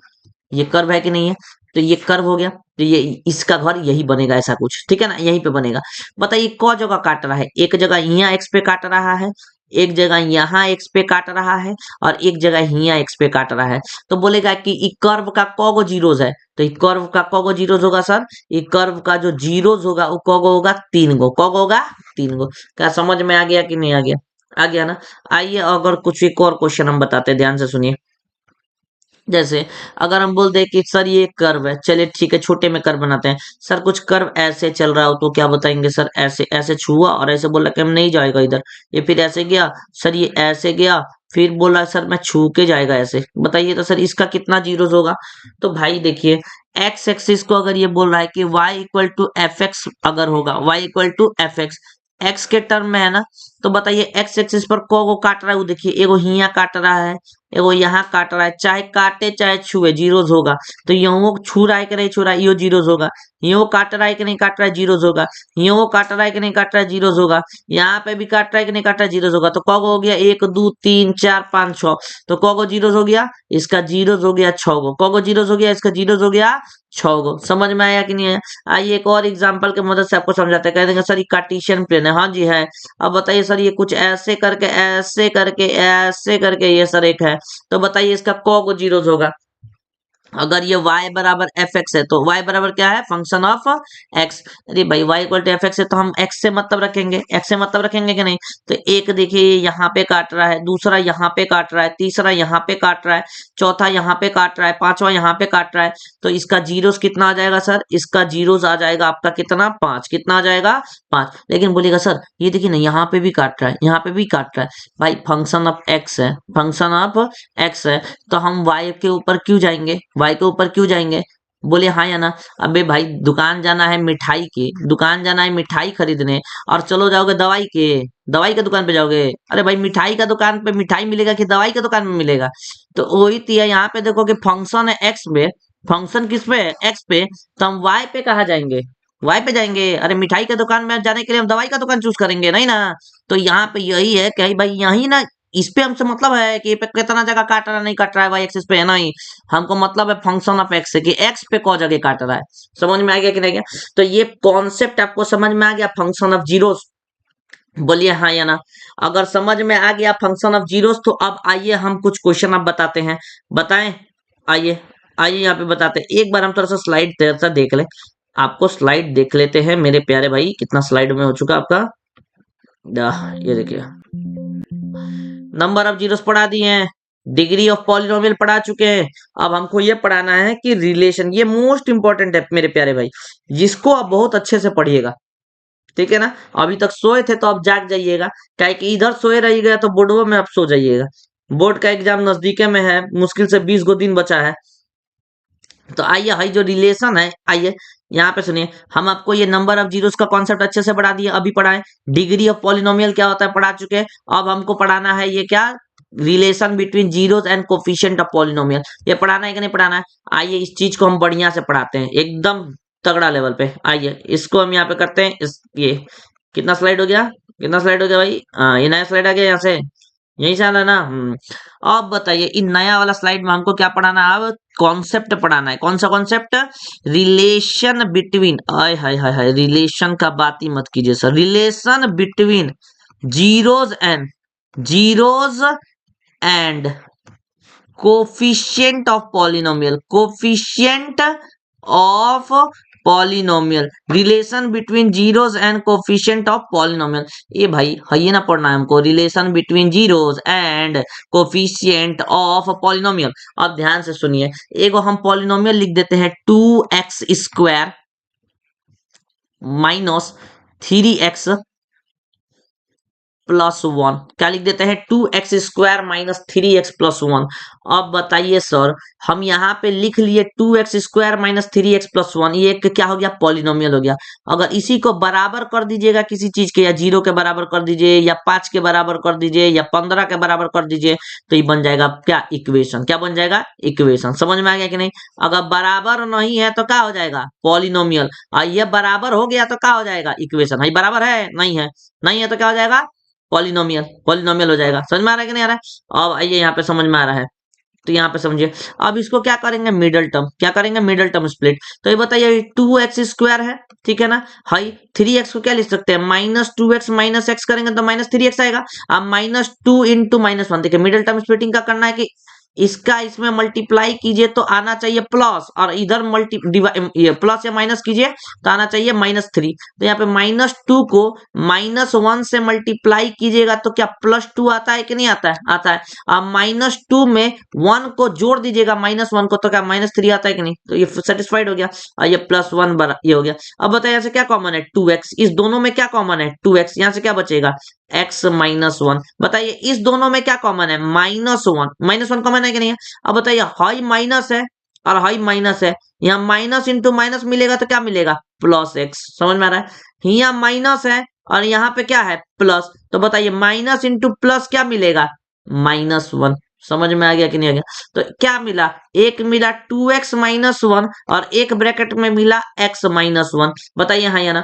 ये कर्व है कि नहीं है, तो ये कर्व हो गया। तो ये इसका घर यही बनेगा, ऐसा कुछ, ठीक है ना, यहीं पे बनेगा। बताइए क जगह काट रहा है, एक जगह यहाँ एक्स पे काट रहा है, एक जगह यहाँ x पे काट रहा है और एक जगह यहाँ x पे काट रहा है। तो बोलेगा कि ई कर्व का कौगो जीरोज है, तो ई कर्व का कौगो जीरोज होगा सर, ई कर्व का जो जीरोज होगा वो कौगो होगा 3 गो, कौगो होगा 3 गो। क्या समझ में आ गया कि नहीं आ गया? आ गया ना। आइए अगर कुछ एक और क्वेश्चन हम बताते हैं, ध्यान से सुनिए। जैसे अगर हम बोल दें कि सर ये कर्व है, चलिए ठीक है छोटे में कर्व बनाते हैं। सर कुछ कर्व ऐसे चल रहा हो तो क्या बताएंगे सर? ऐसे ऐसे छुआ और ऐसे बोला कि हम नहीं जाएगा इधर, ये फिर ऐसे गया सर, ये ऐसे गया फिर बोला सर मैं छू के जाएगा ऐसे, बताइए तो सर इसका कितना जीरोस होगा? तो भाई देखिए एक्स एक्सिस को अगर ये बोल रहा है कि y equal to F X अगर होगा, y equal to F X, X के टर्म में है ना, तो बताइए एक्स एक्सिस पर को काट रहा है वो, देखिए एगो हिया काट रहा है, एगो यहाँ काट रहा है, चाहे काटे चाहे छुए जीरोज होगा। तो यो छू रहा है कि नहीं छू रहा है, यो जीरोज होगा। यो काट रहा है कि नहीं काट रहा है, जीरोज होगा। यो काट रहा है कि नहीं काट रहा है, जीरोज होगा। यहाँ पे भी काट रहा है कि नहीं काट रहा है, जीरोज होगा। तो कौगो हो गया 1 2 3 4 5 6, तो कौगो जीरोज हो गया, इसका जीरोज हो गया 6 गो, कौगो जीरोज हो गया, इसका जीरोज हो गया 6 गो। समझ में आया कि नहीं आया? आइए एक और एग्जाम्पल के मदद से आपको समझाते हैं। कह देंगे सर ये कार्टेशियन प्लेन है, हाँ जी है। अब बताइए सर ये कुछ ऐसे करके ऐसे करके ऐसे करके ये सर एक है, तो बताइए इसका कौगो जीरोज होगा? अगर ये y बराबर एफ एक्स है तो y बराबर क्या है? Function of x। अरे भाई y equal to F X है तो हम x से मतलब रखेंगे, x से मतलब रखेंगे कि नहीं? तो एक देखिए यहाँ पे काट रहा है, दूसरा यहाँ पे काट रहा है, तीसरा यहाँ पे काट रहा है, चौथा यहाँ पे काट रहा है, पांचवा यहाँ पे काट रहा है। तो इसका जीरोस कितना आ जाएगा सर? इसका जीरोस आ जाएगा आपका कितना? 5। कितना आ जाएगा? 5। लेकिन बोलेगा सर ये देखिए ना यहाँ पे भी काट रहा है, यहाँ पे भी काट रहा है। भाई फंक्शन ऑफ x है, फंक्शन ऑफ x है, तो हम y के ऊपर क्यों जाएंगे? y के ऊपर क्यों जाएंगे? बोले हाँ या ना? अबे भाई दुकान जाना है मिठाई की, दुकान जाना है मिठाई खरीदने, और चलो जाओगे दवाई के, दवाई के दुकान पे जाओगे? अरे भाई मिठाई का दुकान पे मिठाई मिलेगा कि दवाई के दुकान में मिलेगा? तो वही तो यहाँ पे देखो कि फंक्शन है एक्स पे, फंक्शन किस पे है? एक्स पे, तो हम वाई पे कहा जाएंगे? वाई पे जाएंगे। अरे मिठाई के दुकान में जाने के लिए हम दवाई का दुकान चूज करेंगे नहीं ना। तो यहाँ पे यही है कि भाई यही ना, इस पे हमसे मतलब है कि ये पे कितना जगह काट रहा है, नहीं काट रहा है, वाई एक्सिस पे है नहीं, हमको मतलब है फंक्शन ऑफ एक्स से कि एक्स पे कौ जगह काट रहा है। समझ में आ गया कि नहीं गया? तो ये कॉन्सेप्ट आपको समझ में आ गया फंक्शन ऑफ जीरोस? बोलिए हाँ या ना। अगर समझ में आ गया फंक्शन ऑफ जीरोस तो अब आइए हम कुछ क्वेश्चन अब बताते हैं। बताएं? आइए आइए यहाँ पे बताते हैं। एक बार हम थोड़ा सा स्लाइड देर से देख लें, आपको स्लाइड देख लेते हैं मेरे प्यारे भाई। कितना स्लाइड में हो चुका आपका? ये देखिए नंबर ऑफ जीरोस पढ़ा दिए हैं, डिग्री ऑफ पॉलिनोमियल पढ़ा चुके हैं। अब हमको ये पढ़ाना है कि रिलेशन, ये मोस्ट इंपॉर्टेंट है मेरे प्यारे भाई, जिसको आप बहुत अच्छे से पढ़िएगा। ठीक है ना? अभी तक सोए थे तो अब जाग जाइएगा, क्या कि इधर सोए रहिएगा तो बोर्डो में आप सो जाइएगा। बोर्ड का एग्जाम नजदीके में है, मुश्किल से 20 गो दिन बचा है। तो आइए हाई जो रिलेशन है, आइए यहाँ पे सुनिए। हम आपको ये नंबर ऑफ जीरोस का कॉन्सेप्ट अच्छे से पढ़ा दिए, अभी पढ़ाए। डिग्री ऑफ पॉलिनोमियल क्या होता है पढ़ा चुके हैं। अब हमको पढ़ाना है ये क्या? Relation between zeros and coefficient of polynomial. ये पढ़ाना है कि नहीं पढ़ाना है? आइए इस चीज को हम बढ़िया से पढ़ाते हैं, एकदम तगड़ा लेवल पे। आइए इसको हम यहाँ पे करते हैं। इस ये कितना स्लाइड हो गया? कितना स्लाइड हो गया भाई? ये नया स्लाइड आ गया यहाँ से, यही से आना ना। अब बताइए इन नया वाला स्लाइड में हमको क्या पढ़ाना है? अब कॉन्सेप्ट पढ़ाना है। कौन सा कॉन्सेप्ट? रिलेशन बिटवीन, आय हाय हाय हाय, रिलेशन का बात ही मत कीजिए sir. Relation between zeros and coefficient of polynomial, coefficient of polynomial, relation between zeros and coefficient of polynomial. ये भाई है ये ना पढ़ना है हमको, relation between zeros and coefficient of polynomial. अब ध्यान से सुनिए, एगो हम पॉलिनोमियल लिख देते हैं 2x² माइनस 3x प्लस 1। क्या लिख देते हैं? 2x² minus 3x plus 1। अब बताइए सर, हम यहाँ पे लिख लिए 2x² माइनस 3x प्लस 1, ये एक क्या हो गया? पॉलिनोमियल हो गया। अगर इसी को बराबर कर दीजिएगा किसी चीज के, या 0 के बराबर कर दीजिए, या 5 के बराबर कर दीजिए, या 15 के बराबर कर दीजिए, तो ये बन जाएगा क्या? इक्वेशन। क्या बन जाएगा? इक्वेशन। समझ में आ गया कि नहीं? अगर बराबर नहीं है तो क्या हो जाएगा? पॉलिनोमियल। और ये बराबर हो गया तो क्या हो जाएगा? इक्वेशन। ये बराबर है? नहीं है, नहीं है तो क्या हो जाएगा? पॉलिनोमियल। पॉलिनोमियल हो जाएगा। समझ में आ रहा है कि नहीं आ रहा है? अब आइए यहाँ पे समझ में आ रहा है। तो यहाँ पे समझिए। अब इसको क्या करेंगे, मिडल टर्म, क्या करेंगे, मिडल टर्म स्प्लिट। तो ये बताइए 2x² है, ठीक है ना। हाई 3x को क्या लिख सकते हैं, -2x माइनस एक्स करेंगे तो -3x आएगा। अब -2 इंटू -1, देखिए मिडल टर्म स्प्लिटिंग का करना है कि इसका इसमें मल्टीप्लाई कीजिए तो आना चाहिए प्लस, और इधर प्लस या माइनस कीजिए तो आना चाहिए -3। तो यहाँ पे -2 को -1 से मल्टीप्लाई कीजिएगा तो क्या +2 आता है कि नहीं आता है, आता है। अब -2 में 1 को जोड़ दीजिएगा -1 को तो क्या -3 आता है कि नहीं, तो ये सेटिस्फाइड हो गया। और ये +1 बरा ये हो गया। अब बताइए यहाँ से क्या कॉमन है, 2x, इस दोनों में क्या कॉमन है, 2x, यहाँ से क्या बचेगा, x -1। बताइए इस दोनों में क्या कॉमन है, -1 कॉमन है कि नहीं है। अब बताइए हाई माइनस है और हाई माइनस है, यहाँ माइनस इंटू माइनस मिलेगा तो क्या मिलेगा, +x। समझ में आ रहा है, यहाँ माइनस है और यहाँ पे क्या है, प्लस। तो बताइए माइनस इंटू प्लस क्या मिलेगा, -1। समझ में आ गया कि नहीं आ गया। तो क्या मिला, एक मिला 2x -1 और एक ब्रैकेट में मिला x -1। बताइए हाँ या ना।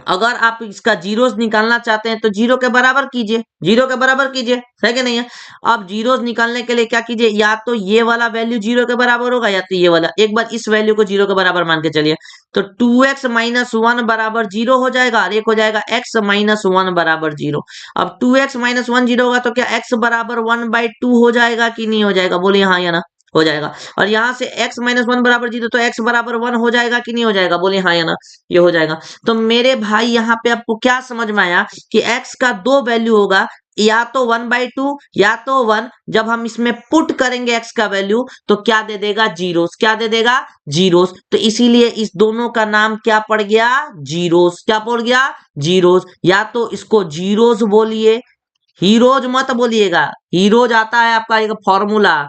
अगर आप इसका जीरोस निकालना चाहते हैं तो जीरो के बराबर कीजिए, जीरो के बराबर कीजिए, है कि नहीं है। अब जीरोस निकालने के लिए क्या कीजिए, या तो ये वाला वैल्यू जीरो के बराबर होगा या तो ये वाला। एक बार इस वैल्यू को जीरो के बराबर मान के चलिए, तो 2x -1 बराबर 0 हो जाएगा और एक हो जाएगा x -1 बराबर 0। अब 2x -1 0 होगा तो क्या x बराबर 1/2 हो जाएगा कि नहीं हो जाएगा, बोलिए हाँ या ना, हो जाएगा। और यहाँ से x -1 बराबर 0 तो x बराबर 1 हो जाएगा कि नहीं हो जाएगा, बोलिए हाँ या ना, ये हो जाएगा। तो मेरे भाई यहाँ पे आपको क्या समझ में आया कि x का दो वैल्यू होगा, या तो 1/2 या तो 1। जब हम इसमें पुट करेंगे x का वैल्यू तो क्या दे देगा, जीरोस, क्या दे देगा, जीरोस। तो इसीलिए इस दोनों का नाम क्या पड़ गया, जीरोस। क्या पड़ गया, जीरोस। या तो इसको जीरोस बोलिए, हीरोज मत बोलिएगा। हीरोज आता है आपका एक फॉर्मूला,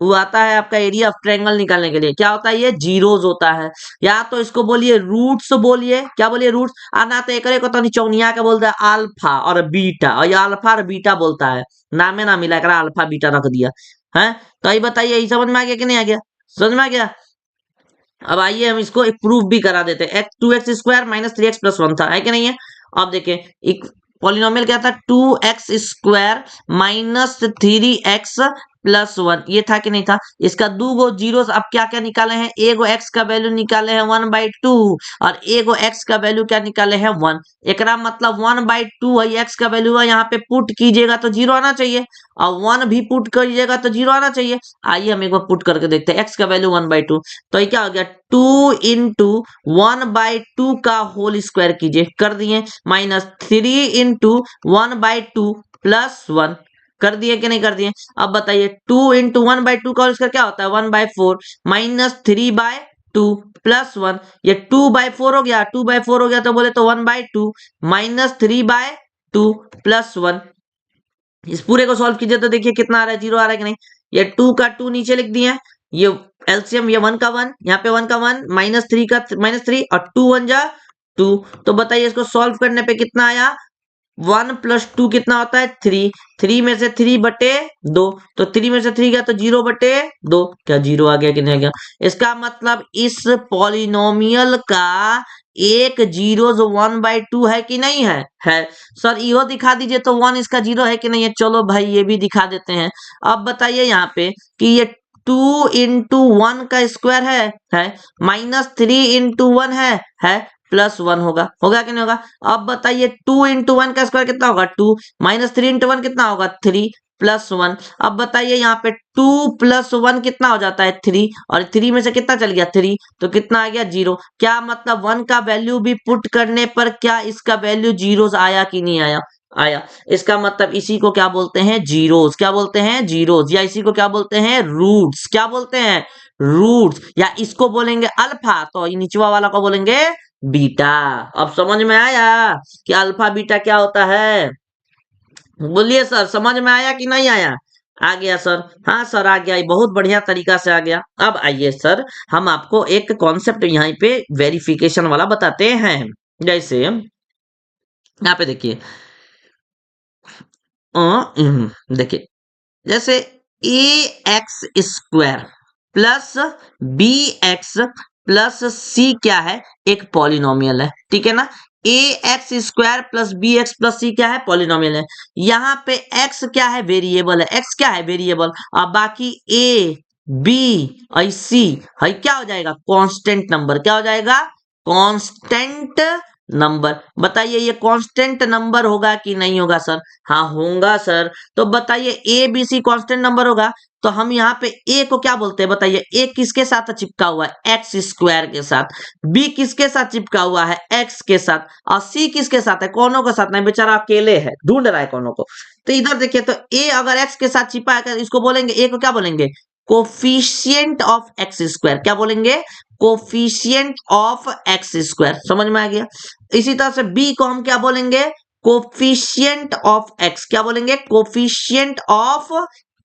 वो आता है आपका एरिया ऑफ ट्रायंगल निकालने के लिए, क्या होता है, ये जीरोज होता है। या तो इसको बोलिए रूट्स, बोलिए क्या बोलिए, रूट्स। आना तो एक को तो चौनिया के बोलता है अल्फा और बीटा, और ये अल्फा और बीटा बोलता है, नामे ना मिला कर अल्फा बीटा रख दिया है। तो ये बताइए, ये समझ में आ गया कि नहीं आ गया, समझ में आ गया। अब आइए हम इसको एक प्रूफ भी करा देते हैं। 2x² -3x + 1 था, है कि नहीं है। अब देखिए एक पॉलिनोमियल क्या था, 2x² -3x + 1, ये था कि नहीं था। इसका दो गो जीरोस अब क्या क्या निकाले हैं, एगो x का वैल्यू निकाले हैं 1/2 और एगो x का वैल्यू क्या निकाले हैं 1। एकरा मतलब 1/2 है x का वैल्यू है, यहाँ पे पुट कीजिएगा तो जीरो आना चाहिए, और 1 भी पुट करिएगा तो जीरो आना चाहिए। आइए हम एक बार पुट करके देखते हैं, x का वैल्यू 1/2, तो ये क्या हो गया, 2 इंटू 1/2 का होल स्क्वायर कीजिए, कर दिए, -3 इंटू 1/2 + 1, कर दिए कि नहीं कर दिए। अब बताइए 2 इंटू 1/2 का होल स्क्वायर क्या होता है, 1/4 -3/2 + 1, ये 2/4 हो गया, 2/4 हो गया तो बोले तो 1/2 -3/2 + 1। इस पूरे को सॉल्व कीजिए तो देखिए कितना आ रहा है, जीरो आ रहा है कि नहीं। ये 2 का 2 नीचे लिख दिए, ये एलसीएम, ये 1 का 1, यहाँ पे 1 का 1, -3 का -3 और 2 1 जा 2। तो बताइए इसको सॉल्व करने पे कितना आया, 1 + 2 कितना होता है, 3। 3 में से 3/2, तो 3 में से 3 गया तो 0/2, क्या जीरो आ गया कि नहीं आ गया। इसका मतलब इस पॉलिनोमियल का एक जीरोज 1/2 है कि नहीं है, है। सर इहो दिखा दीजिए तो 1 इसका जीरो है कि नहीं है, चलो भाई ये भी दिखा देते हैं। अब बताइए यहाँ पे कि ये 2 इंटू 1 का स्क्वायर है -3 इंटू 1 है +1 होगा कि नहीं होगा। अब बताइए 2 इंटू 1 का स्क्वायर कितना होगा, 2 -3 इंटू 1 कितना होगा, 3 +1। अब बताइए यहाँ पे 2 + 1 कितना हो जाता है, 3, और 3 में से कितना चल गया, 3, तो कितना आ गया, 0। क्या मतलब 1 का वैल्यू भी पुट करने पर क्या इसका वैल्यू जीरोस आया कि नहीं आया, आया। इसका मतलब इसी को क्या बोलते हैं, जीरोस। क्या बोलते हैं, जीरोस। या इसी को क्या बोलते हैं, रूट्स। क्या बोलते हैं, रूट्स। या इसको बोलेंगे अल्फा, तो निचवा वाला को बोलेंगे बीटा। अब समझ में आया कि अल्फा बीटा क्या होता है, बोलिए सर समझ में आया कि नहीं आया, आ गया सर, हाँ सर आ गया, बहुत बढ़िया तरीका से आ गया। अब आइए सर हम आपको एक कॉन्सेप्ट यहाँ पे वेरिफिकेशन वाला बताते हैं। जैसे यहाँ पे देखिए, देखिए जैसे ax² plus bx plus c क्या है, एक पॉलिनोमियल है, ठीक है ना। A x square plus b x plus c क्या है, पॉलिनोमियल है। यहाँ पे एक्स क्या है, वेरिएबल है, एक्स क्या है, वेरिएबल। और बाकी ए बी और सी है क्या हो जाएगा, कांस्टेंट नंबर। क्या हो जाएगा, कांस्टेंट नंबर। बताइए ये कांस्टेंट नंबर होगा कि नहीं होगा सर, हाँ होगा सर। तो बताइए A B C constant number होगा, तो हम यहाँ पे ए को क्या बोलते हैं, बताइए। ए किसके साथ चिपका हुआ है, एक्स स्क्वायर के साथ। बी किसके साथ चिपका हुआ है, एक्स के साथ। और सी किसके साथ है, कौनों के साथ नहीं, बेचारा अकेले है, ढूंढ रहा है कौनों को। तो इधर देखिए, तो ए अगर एक्स के साथ छिपा है, इसको बोलेंगे, ए को क्या बोलेंगे, कोफिशिएंट ऑफ एक्स स्क्वायर। क्या बोलेंगे, कोफिशिएंट ऑफ एक्स स्क्वायर। समझ में आ गया। इसी तरह से बी को हम क्या बोलेंगे, कोफिशिएंट ऑफ एक्स। क्या बोलेंगे, कोफिशिएंट ऑफ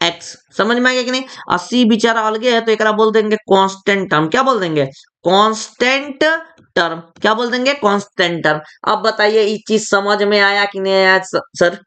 एक्स। समझ में आ गया कि नहीं। और सी बेचारा अलगे है, तो एक बोल देंगे कांस्टेंट टर्म। क्या बोल देंगे, कांस्टेंट टर्म। क्या बोल देंगे, कांस्टेंट टर्म। अब बताइए ये चीज समझ में आया कि नहीं आया सर,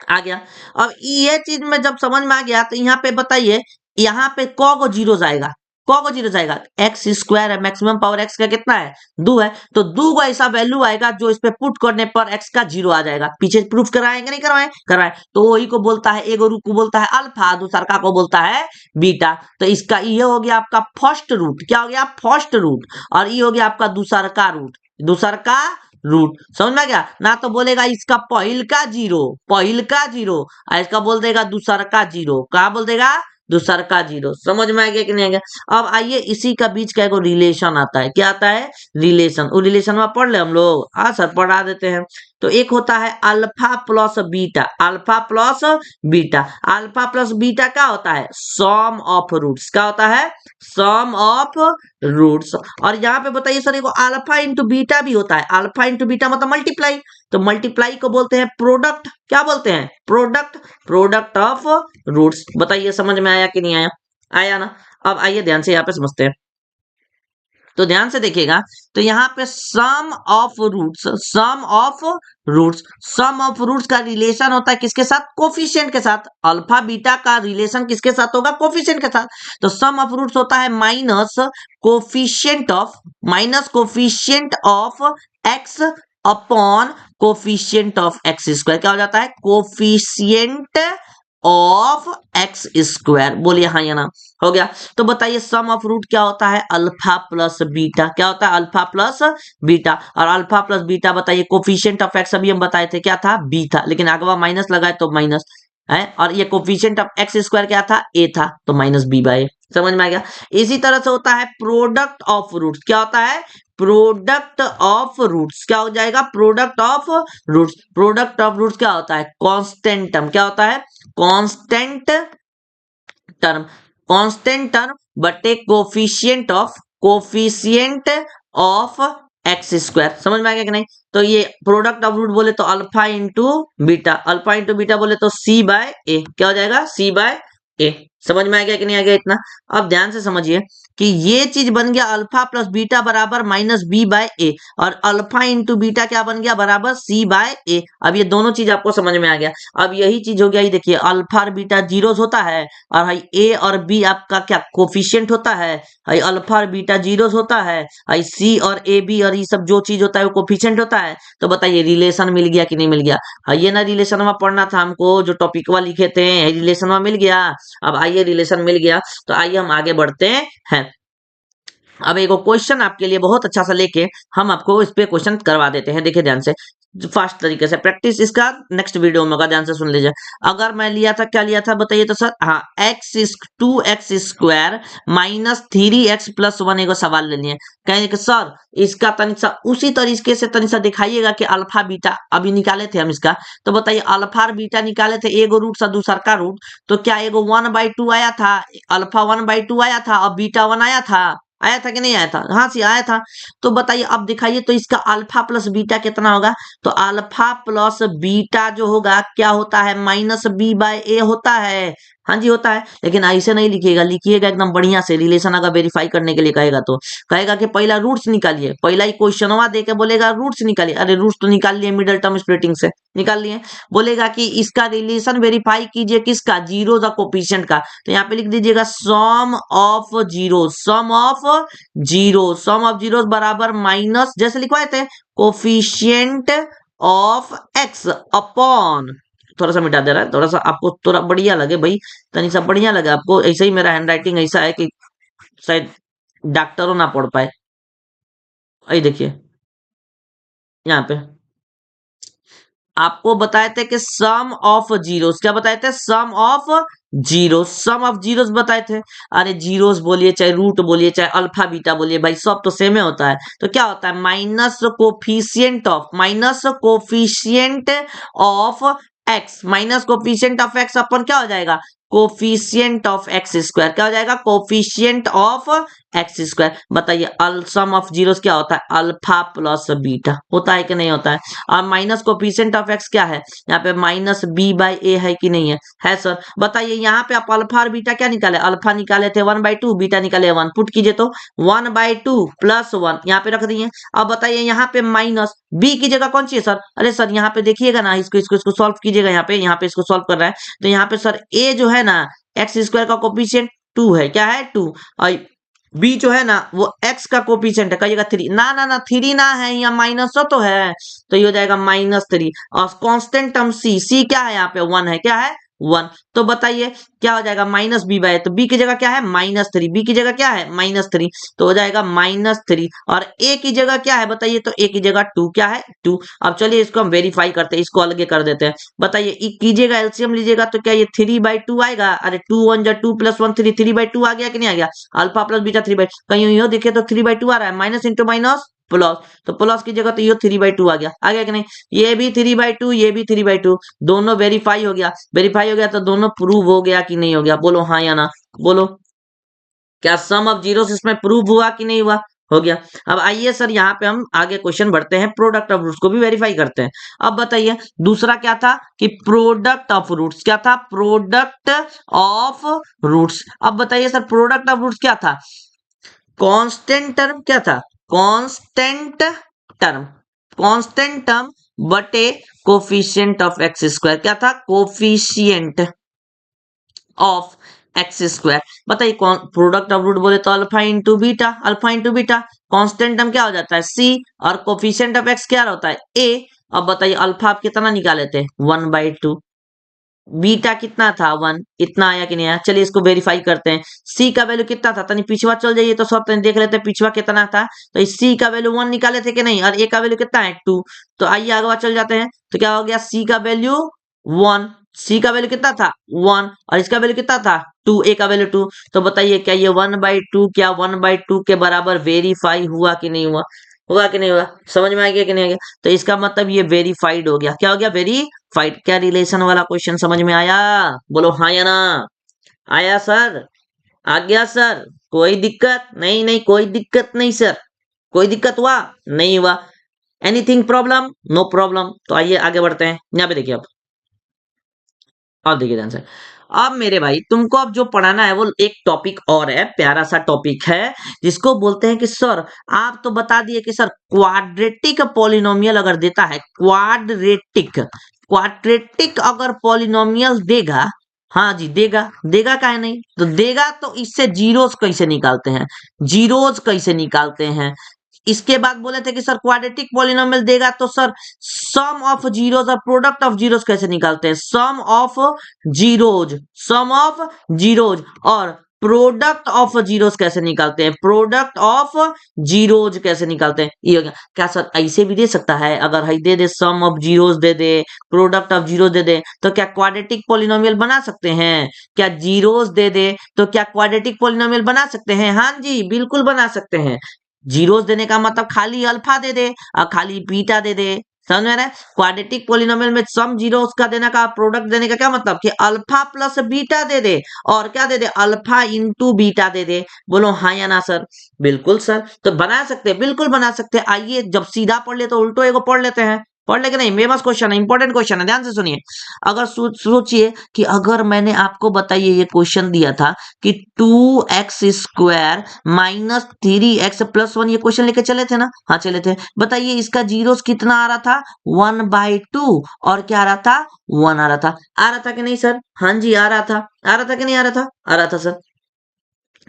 आ गया। अब ये चीज में जब समझ में आ गया, तो यहाँ पे बताइए, यहाँ पे को जीरो आएगा, को जीरो जाएगा। एक्स स्क्वायर है, मैक्सिमम पावर एक्स का कितना है, 2 है। तो 2 को ऐसा वैल्यू आएगा जो इस पे पुट करने पर एक्स का जीरो आ जाएगा। पीछे प्रूफ कराएंगे नहीं करवाए, करवाए। तो वही को बोलता है, एगो रूट को बोलता है अल्फा, दूसरा को बोलता है बीटा। तो इसका ये हो गया आपका फर्स्ट रूट। क्या हो गया, फर्स्ट रूट। और ये हो गया आपका दूसरा का रूट, दूसरा का रूट। समझ में गया ना। तो बोलेगा इसका पहिल का जीरो, पहिल का जीरो, और इसका बोल देगा दूसरा का जीरो। क्या बोल देगा, दूसरा का जीरो। समझ में आ गया कि नहीं आ गया। अब आइए इसी का बीच का एक रिलेशन आता है। क्या आता है, रिलेशन। वो रिलेशन में पढ़ ले हम लोग, हाँ सर पढ़ा देते हैं। तो एक होता है alpha plus beta, alpha plus beta. Alpha plus beta क्या होता है, सम ऑफ रूट्स। क्या होता है, सम ऑफ रूट्स। और यहाँ पे बताइए सर, एगो अल्फा इंटू बीटा भी होता है। अल्फा इंटू बीटा मतलब मल्टीप्लाई। तो मल्टीप्लाई को बोलते हैं प्रोडक्ट। क्या बोलते हैं, प्रोडक्ट, प्रोडक्ट ऑफ रूट्स। बताइए समझ में आया कि नहीं आया, आया ना। अब आइए ध्यान से यहाँ पे समझते हैं। तो ध्यान से देखिएगा, तो यहाँ पे sum of roots, sum of roots, sum of roots का रिलेशन होता है किसके साथ, कोफिशिएंट के साथ। अल्फा बीटा का रिलेशन किसके साथ होगा, कोफिशिएंट के साथ। तो सम ऑफ रूट्स होता है minus coefficient of, minus coefficient of x upon coefficient of X square. क्या हो जाता है, कोफिशिएंट ऑफ एक्स स्क्वायर। बोलिए हाँ या ना, हो गया। तो बताइए सम ऑफ रूट क्या होता है, अल्फा प्लस बीटा। क्या होता है, अल्फा प्लस बीटा। और अल्फा प्लस बीटा बताइए, कोफिशिएंट ऑफ एक्स अभी हम बताए थे क्या था, बी था, लेकिन आगे माइनस लगाए तो माइनस है। और ये कोफिशिएंट ऑफ एक्स स्क्वायर क्या था, ए था, तो माइनस बी बाय। समझ में आ गया। इसी तरह से होता है प्रोडक्ट ऑफ रूट्स। क्या होता है, प्रोडक्ट ऑफ रूट्स। क्या हो जाएगा, product of roots. Product of roots क्या होता है, कांस्टेंट टर्म। क्या होता है, कांस्टेंट टर्म, कांस्टेंट टर्म बटे coefficient of, coefficient of X square. समझ में आ गया कि नहीं। तो ये प्रोडक्ट ऑफ रूट बोले तो alpha into beta, alpha into beta बोले तो सी बाय ए। क्या हो जाएगा, सी बाय ए। समझ में आ गया कि नहीं आ गया इतना। अब ध्यान से समझिए कि ये चीज बन गया अल्फा प्लस बीटा बराबर माइनस बी बाय ए, और अल्फा इंटू बीटा क्या बन गया, बराबर सी बाय ए। अब ये दोनों चीज आपको समझ में आ गया। अब यही चीज हो गया, ये देखिए अल्फा और बीटा जीरोस होता है, और भाई ए और बी आपका क्या कोफिशिएंट होता है, भाई अल्फा और बीटा जीरोस होता है, भाई सी और ए बी और ये सब जो चीज होता है वो कोफिशिएंट होता है। तो बताइए रिलेशन मिल गया कि नहीं मिल गया। ये ना रिलेशन में पढ़ना था हमको, जो टॉपिक वाला लिखे थे रिलेशन में मिल गया। अब आइए रिलेशन मिल गया, तो आइए हम आगे बढ़ते हैं। अब एक क्वेश्चन आपके लिए बहुत अच्छा सा लेके हम आपको इस पे क्वेश्चन करवा देते हैं। देखिए ध्यान से, फास्ट तरीके से प्रैक्टिस इसका नेक्स्ट वीडियो में होगा, ध्यान से सुन लीजिए। अगर मैं लिया था, क्या लिया था बताइए तो सर, हाँ x 2x square minus 3x plus 1 एगो सवाल ले लिए। कहेंगे कि सर इसका तनिक उसी तरीके से तनिक दिखाइएगा कि अल्फा बीटा अभी निकाले थे हम इसका। तो बताइए अल्फा और बीटा निकाले थे, एगो रूट सा दूसरा का रूट। तो क्या एगो 1/2 आया था, अल्फा 1/2 आया था और बीटा 1 आया था, आया था कि नहीं आया था, हाँ सी आया था। तो बताइए अब दिखाइए, तो इसका अल्फा प्लस बीटा कितना होगा। तो अल्फा प्लस बीटा जो होगा क्या होता है, माइनस बी बाय ए होता है। हाँ जी होता है, लेकिन ऐसे नहीं लिखिएगा, लिखिएगा एकदम बढ़िया से। रिलेशन अगर वेरीफाई करने के लिए कहेगा तो कहेगा कि पहला रूट्स निकालिए, पहला ही क्वेश्चनवा दे के बोलेगा रूट्स निकालिए। अरे रूट्स तो निकाल लिए मिडल टर्म स्प्लिटिंग से, निकाल लिए। बोलेगा कि इसका रिलेशन वेरीफाई कीजिए, किसका, जीरोज और कोफिशिएंट का। तो यहाँ पे लिख दीजिएगा sum of zero, sum of zero, sum of zero बराबर माइनस, जैसे लिखवाए थे, कोफिशिएंट ऑफ एक्स अपॉन, थोड़ा सा मिटा दे रहा है, थोड़ा सा आपको थोड़ा बढ़िया लगे भाई, तनी सा बढ़िया लगे आपको। ऐसे ही मेरा हैंडराइटिंग ऐसा है कि शायद डॉक्टरों ना पढ़ पाए। आई देखिए यहाँ पे आपको बताए थे कि सम ऑफ जीरोस, क्या बताए थे, sum of zero, sum of zeros बताए थे। अरे जीरोस बोलिए चाहे रूट बोलिए चाहे अल्फा बीटा बोलिए भाई, सब तो सेम होता है। तो क्या होता है, minus coefficient of, minus coefficient of x, minus coefficient of x अपन क्या हो जाएगा, कोफिशिएंट ऑफ एक्स स्क्वायर, क्या हो जाएगा, कोफिशिएंट ऑफ एक्स स्क्वायर। बताइए सम ऑफ जीरोस क्या होता है, अल्फा प्लस बीटा, होता है कि नहीं होता है। और माइनस कोफिशिएंट ऑफ एक्स क्या है, यहाँ पे माइनस बी बाई ए है कि नहीं है सर। बताइए यहाँ पे आप अल्फा और बीटा क्या निकाले, अल्फा निकाले थे 1/2, बीटा निकाले 1, पुट कीजिए तो 1/2 प्लस 1 यहाँ पे रख दिए। अब बताइए यहाँ पे माइनस बी की जगह कौन सी है सर, अरे सर यहाँ पे देखिएगा ना, इसको सॉल्व कीजिएगा, यहाँ पे इसको सॉल्व कर रहा है। तो यहाँ पे सर ए जो है ना, एक्स स्क्वायर का कोफिशिएंट 2 है, क्या है 2, और बी जो है ना वो एक्स का कोफिशिएंट है, कहिएगा 3, ना ना ना 3 ना है, यहाँ माइनस तो है, तो ये हो जाएगा -3। और कांस्टेंट टर्म सी, सी क्या है यहाँ पे 1 है, क्या है 1। तो बताइए क्या हो जाएगा, माइनस बी बाय, तो बी की जगह क्या है -3, बी की जगह क्या है -3, तो हो जाएगा -3। और ए की जगह क्या है बताइए, तो ए की जगह 2, क्या है 2। अब चलिए इसको हम वेरीफाई करते हैं, इसको अलग कर देते हैं। बताइए कीजिएगा, एलसीएम लीजिएगा तो क्या ये 3/2 आएगा, अरे 2 1 जा 2 + 1 3, 3/2 आ गया कि नहीं आ गया, अल्फा प्लस बीटा 3/2, कहीं यो देखिए तो 3/2 आ रहा है, माइनस इंटू माइनस प्लस, तो प्लस की जगह तो ये 3/2 आ गया कि नहीं, ये भी 3/2, ये भी 3/2, दोनों वेरीफाई हो गया, वेरीफाई हो गया तो दोनों प्रूव हो गया कि नहीं हो गया, बोलो हाँ या ना, बोलो क्या सम ऑफ जीरोस इसमें प्रूव हुआ कि नहीं हुआ, हो गया। अब आइए सर यहाँ पे हम आगे क्वेश्चन बढ़ते हैं, प्रोडक्ट ऑफ रूट्स को भी वेरीफाई करते हैं। अब बताइए दूसरा क्या था कि प्रोडक्ट ऑफ रूट्स, क्या था, प्रोडक्ट ऑफ रूट्स। अब बताइए सर प्रोडक्ट ऑफ रूट्स क्या था, कांस्टेंट टर्म, क्या था, कांस्टेंट टर्म, कांस्टेंट टर्म बटे कोफिशिएंट ऑफ एक्स स्क्वायर, क्या था, कोफिशिएंट ऑफ एक्स स्क्वायर। बताइए कौन प्रोडक्ट ऑफ रूट बोले तो alpha into beta, alpha into beta, constant term क्या हो जाता है सी, और कोफिशिएंट ऑफ एक्स क्या होता है ए। अब बताइए अल्फा आप कितना निकाले थे 1/2, बीटा कितना था 1, इतना आया कि नहीं आया। चलिए इसको वेरीफाई करते हैं, सी का वैल्यू कितना था, तनी पिछवा चल जाइए तो सब तनी देख लेते हैं पिछवा कितना था। तो इस सी का वैल्यू 1 निकाले थे कि नहीं, और ए का वैल्यू कितना है 2। तो आइए आगे चल जाते हैं, तो क्या हो गया, सी का वैल्यू 1, सी का वैल्यू कितना था 1, और इसका वैल्यू कितना था 2, ए का वैल्यू 2। तो बताइए क्या ये 1/2 क्या 1/2 के बराबर वेरीफाई हुआ कि नहीं हुआ, हुआ कि नहीं हुआ, समझ में आ गया कि नहीं आ गया। तो इसका मतलब ये वेरीफाइड हो गया, क्या हो गया, वेरीफाइड। क्या रिलेशन वाला क्वेश्चन समझ में आया, बोलो हाँ या ना, आया सर, आ गया सर, कोई दिक्कत नहीं, नहीं कोई दिक्कत नहीं सर, कोई दिक्कत हुआ नहीं हुआ, एनीथिंग प्रॉब्लम, नो प्रॉब्लम। तो आइए आगे बढ़ते हैं, यहाँ पे देखिए अब देखिए ध्यान से। अब मेरे भाई तुमको अब जो पढ़ाना है वो एक टॉपिक और है, प्यारा सा टॉपिक है, जिसको बोलते हैं कि सर आप तो बता दिए कि सर क्वाड्रेटिक पॉलिनोमियल अगर देता है, क्वाड्रेटिक, क्वाड्रेटिक अगर पॉलिनोमियल देगा, हाँ जी देगा, देगा काहे नहीं, तो देगा तो इससे जीरोस कैसे निकालते हैं, जीरोस कैसे निकालते हैं। इसके बाद बोले थे कि सर क्वाड्रेटिक पॉलिनोमियल देगा तो सर सम ऑफ जीरोस और प्रोडक्ट ऑफ जीरोस कैसे निकालते हैं, sum of zeros, sum of zeros, और प्रोडक्ट ऑफ जीरोस कैसे निकालते हैं, प्रोडक्ट ऑफ जीरोज कैसे निकालते हैं। ये हो गया, क्या सर ऐसे भी दे सकता है, अगर है दे दे सम ऑफ जीरोस दे दे, प्रोडक्ट ऑफ जीरोस दे दे, तो क्या क्वाड्रेटिक पॉलिनोमियल बना सकते हैं, क्या जीरोस दे दे तो क्या क्वाड्रेटिक पॉलिनोमियल बना सकते हैं, हाँ जी बिल्कुल बना सकते हैं। जीरोस देने का मतलब खाली अल्फा दे दे और खाली बीटा दे दे, समझ में रहा है। क्वाड्रेटिक पॉलिनोमियल में सम जीरोस का देने का, प्रोडक्ट देने का क्या मतलब कि अल्फा प्लस बीटा दे दे, और क्या दे दे, अल्फा इंटू बीटा दे दे। बोलो हाँ या ना सर, बिल्कुल सर, तो बना सकते हैं, बिल्कुल बना सकते हैं। आइए जब सीधा पढ़ ले तो उल्टो एगो पढ़ लेते हैं, पढ़ लेके नहीं, फेमस क्वेश्चन है, इंपॉर्टेंट क्वेश्चन है, ध्यान से सुनिए। अगर सोचिए कि अगर मैंने आपको बताइए ये क्वेश्चन दिया था कि 2x² माइनस 3x+1, ये क्वेश्चन लेके चले थे ना, हाँ चले थे। बताइए इसका जीरोस कितना आ रहा था, 1/2, और क्या आ रहा था, 1 आ रहा था। आ रहा था कि नहीं सर, हाँ जी आ रहा था। आ रहा था कि नहीं आ रहा था, आ रहा था सर।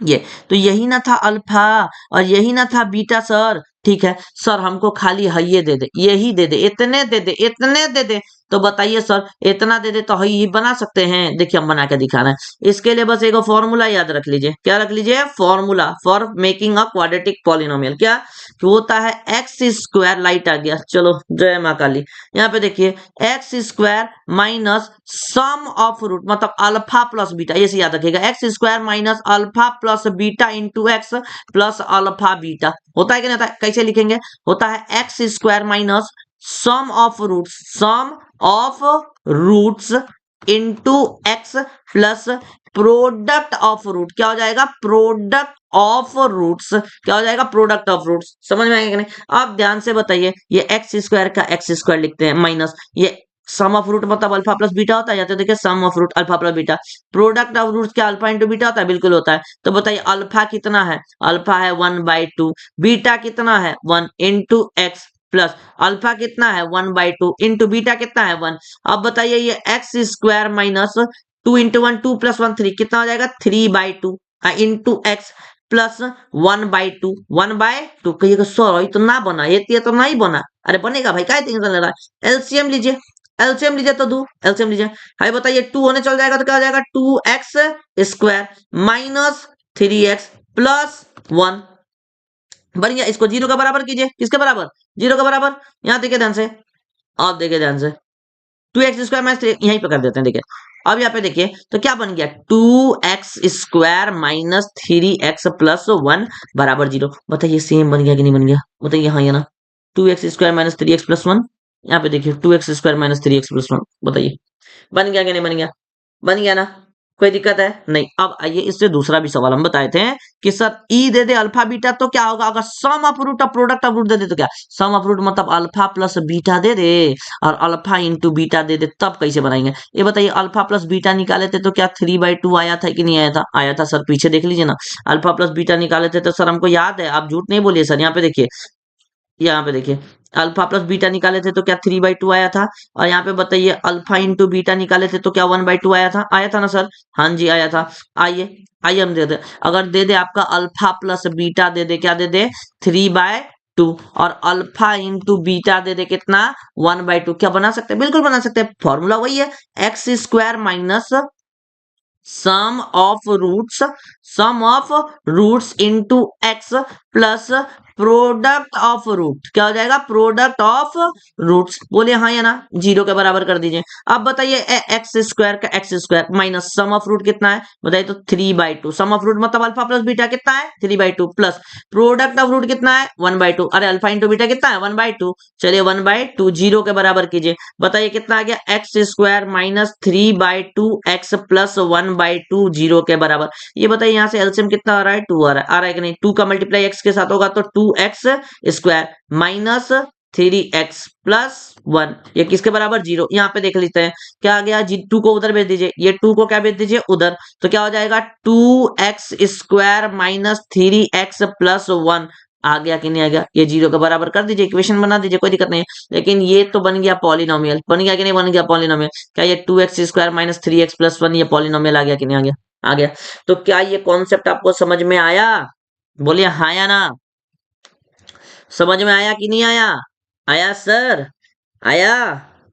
ये तो यही ना था अल्फा और यही ना था बीटा सर। ठीक है सर, हमको खाली है ये दे दे, यही दे दे, इतने दे दे, इतने दे दे। तो बताइए सर, इतना दे दे तो है ये बना सकते हैं। देखिए हम बना के दिखा रहे हैं। इसके लिए बस एक फॉर्मूला याद रख लीजिए। क्या रख लीजिए, formula for making a quadratic polynomial. क्या होता है, x², लाइट आ गया, चलो जय माँ काली। यहाँ पे देखिए x² minus sum of root, मतलब अल्फा प्लस बीटा, ये से याद रखिएगा, x² minus alpha plus beta into X plus alpha beta. होता है कि नहीं होता है, कैसे लिखेंगे, होता है x² minus sum of roots, sum of roots into X plus product of root. क्या हो जाएगा, प्रोडक्ट ऑफ रूट्स। क्या हो जाएगा, प्रोडक्ट ऑफ रूट्स। समझ में आएगा कि नहीं। अब ध्यान से बताइए, ये x² का x² लिखते हैं माइनस ये सम ऑफ रूट, मतलब अल्फा प्लस बीटा होता है, या तो देखिए sum of root alpha plus beta. Product of roots क्या अल्फा इंटू बीटा होता है, बिल्कुल होता है। तो बताइए अल्फा कितना है, अल्फा है 1/2, बीटा कितना है 1 इंटू एक्स प्लस अल्फा कितना है 1/2 इंटू बीटा कितना है 1। अब बताइए ये x² माइनस 2 इंटू 1 2 प्लस 1 3, कितना हो जाएगा 3/2 इंटू एक्स प्लस 1/2 1/2। कहिएगा सर ये तो ना बना, ये तो नहीं बना। अरे बनेगा भाई, क्या टेंशन ले रहा है। एलसीएम लीजिए, एलसीएम लीजिए तो दो, एलसीएम लीजिए। भाई बताइए 2 होने चल जाएगा तो क्या हो जाएगा, 2x² माइनस 3x प्लस 1 बन गया। इसको 0 का बराबर कीजिए, किसके बराबर, 0 का बराबर। यहां देखिए ध्यान से, आप देखिए ध्यान से, 2x² माइनस 3 यहीं पे कर देते हैं। देखिए अब यहाँ पे देखिए तो क्या बन गया, 2x² माइनस 3x प्लस 1 बराबर 0। बताइए सेम बन गया कि नहीं बन गया, बताइए हाँ या ना। 2x² माइनस 3x प्लस 1, यहाँ पे देखिए 2x² माइनस 3x प्लस 1, बताइए बन गया कि नहीं बन गया, बन गया ना। कोई दिक्कत है नहीं। अब आइए इससे दूसरा भी सवाल हम बताए थे कि सर ई दे दे अल्फा बीटा तो क्या होगा, अगर सम ऑफ रूट और प्रोडक्ट ऑफ रूट दे दे तो क्या, सम ऑफ रूट मतलब अल्फा प्लस बीटा दे दे और अल्फा इंटू बीटा दे दे, तब कैसे बनाएंगे ये बताइए। अल्फा प्लस बीटा निकाले थे तो क्या 3/2 आया था कि नहीं आया था, आया था सर, पीछे देख लीजिए ना। अल्फा प्लस बीटा निकाले थे तो सर हमको याद है, आप झूठ नहीं बोलिए सर। यहाँ पे देखिए, यहाँ पे देखिए अल्फा प्लस बीटा निकाले थे तो क्या 3/2 आया था। और यहाँ पे बताइए अल्फा इंटू बीटा निकाले थे तो क्या 1/2 आया था ना सर, हाँ जी आया था। आइए आइए हम दे दे, अगर दे दे आपका अल्फा प्लस बीटा दे दे, क्या दे दे 3/2, और अल्फा इंटू बीटा दे दे कितना 1/2, क्या बना सकते हैं, बिल्कुल बना सकते हैं। फॉर्मूला वही है, x² minus sum of roots, sum of roots into X plus product of root. क्या हो जाएगा, प्रोडक्ट ऑफ रूट्स। बोले हाँ या ना, 0 के बराबर कर दीजिए। अब बताइए x² का x² minus sum of root कितना है बताइए, तो 3/2। सम ऑफ रूट मतलब अल्फा प्लस बीटा कितना है 3/2 प्लस प्रोडक्ट ऑफ रूट कितना है 1/2। अरे अल्फा इंटू बीटा कितना है 1/2, चलिए 1/2 0 के बराबर कीजिए। बताइए कितना आ गया, x² माइनस 3/2 एक्स प्लस 1/2 0 के बराबर। ये बताइए यहाँ से एलसीएम कितना आ रहा है, 2 आ रहा है कि नहीं। 2 का मल्टीप्लाई x के साथ होगा तो 2x² माइनस 3x प्लस 1, ये किसके बराबर 0। यहाँ पे देख लेते हैं क्या आ गया, 2 को उधर भेज दीजिए, ये 2 को क्या भेज दीजिए उधर, तो क्या हो जाएगा 2x² माइनस 3x प्लस 1 आ गया कि नहीं आ गया। ये 0 के बराबर कर दीजिए, इक्वेशन बना दीजिए, कोई दिक्कत नहीं है। लेकिन ये तो बन गया पॉलिनोमियल, बन गया कि नहीं बन गया पॉलिनोमियल। क्या ये 2x² माइनस 3x प्लस 1 ये पॉलिनोमियल आ गया कि नहीं आ गया, आ गया। तो क्या ये कॉन्सेप्ट आपको समझ में आया, बोलिए हाँ या ना, समझ में आया कि नहीं आया, आया सर, आया,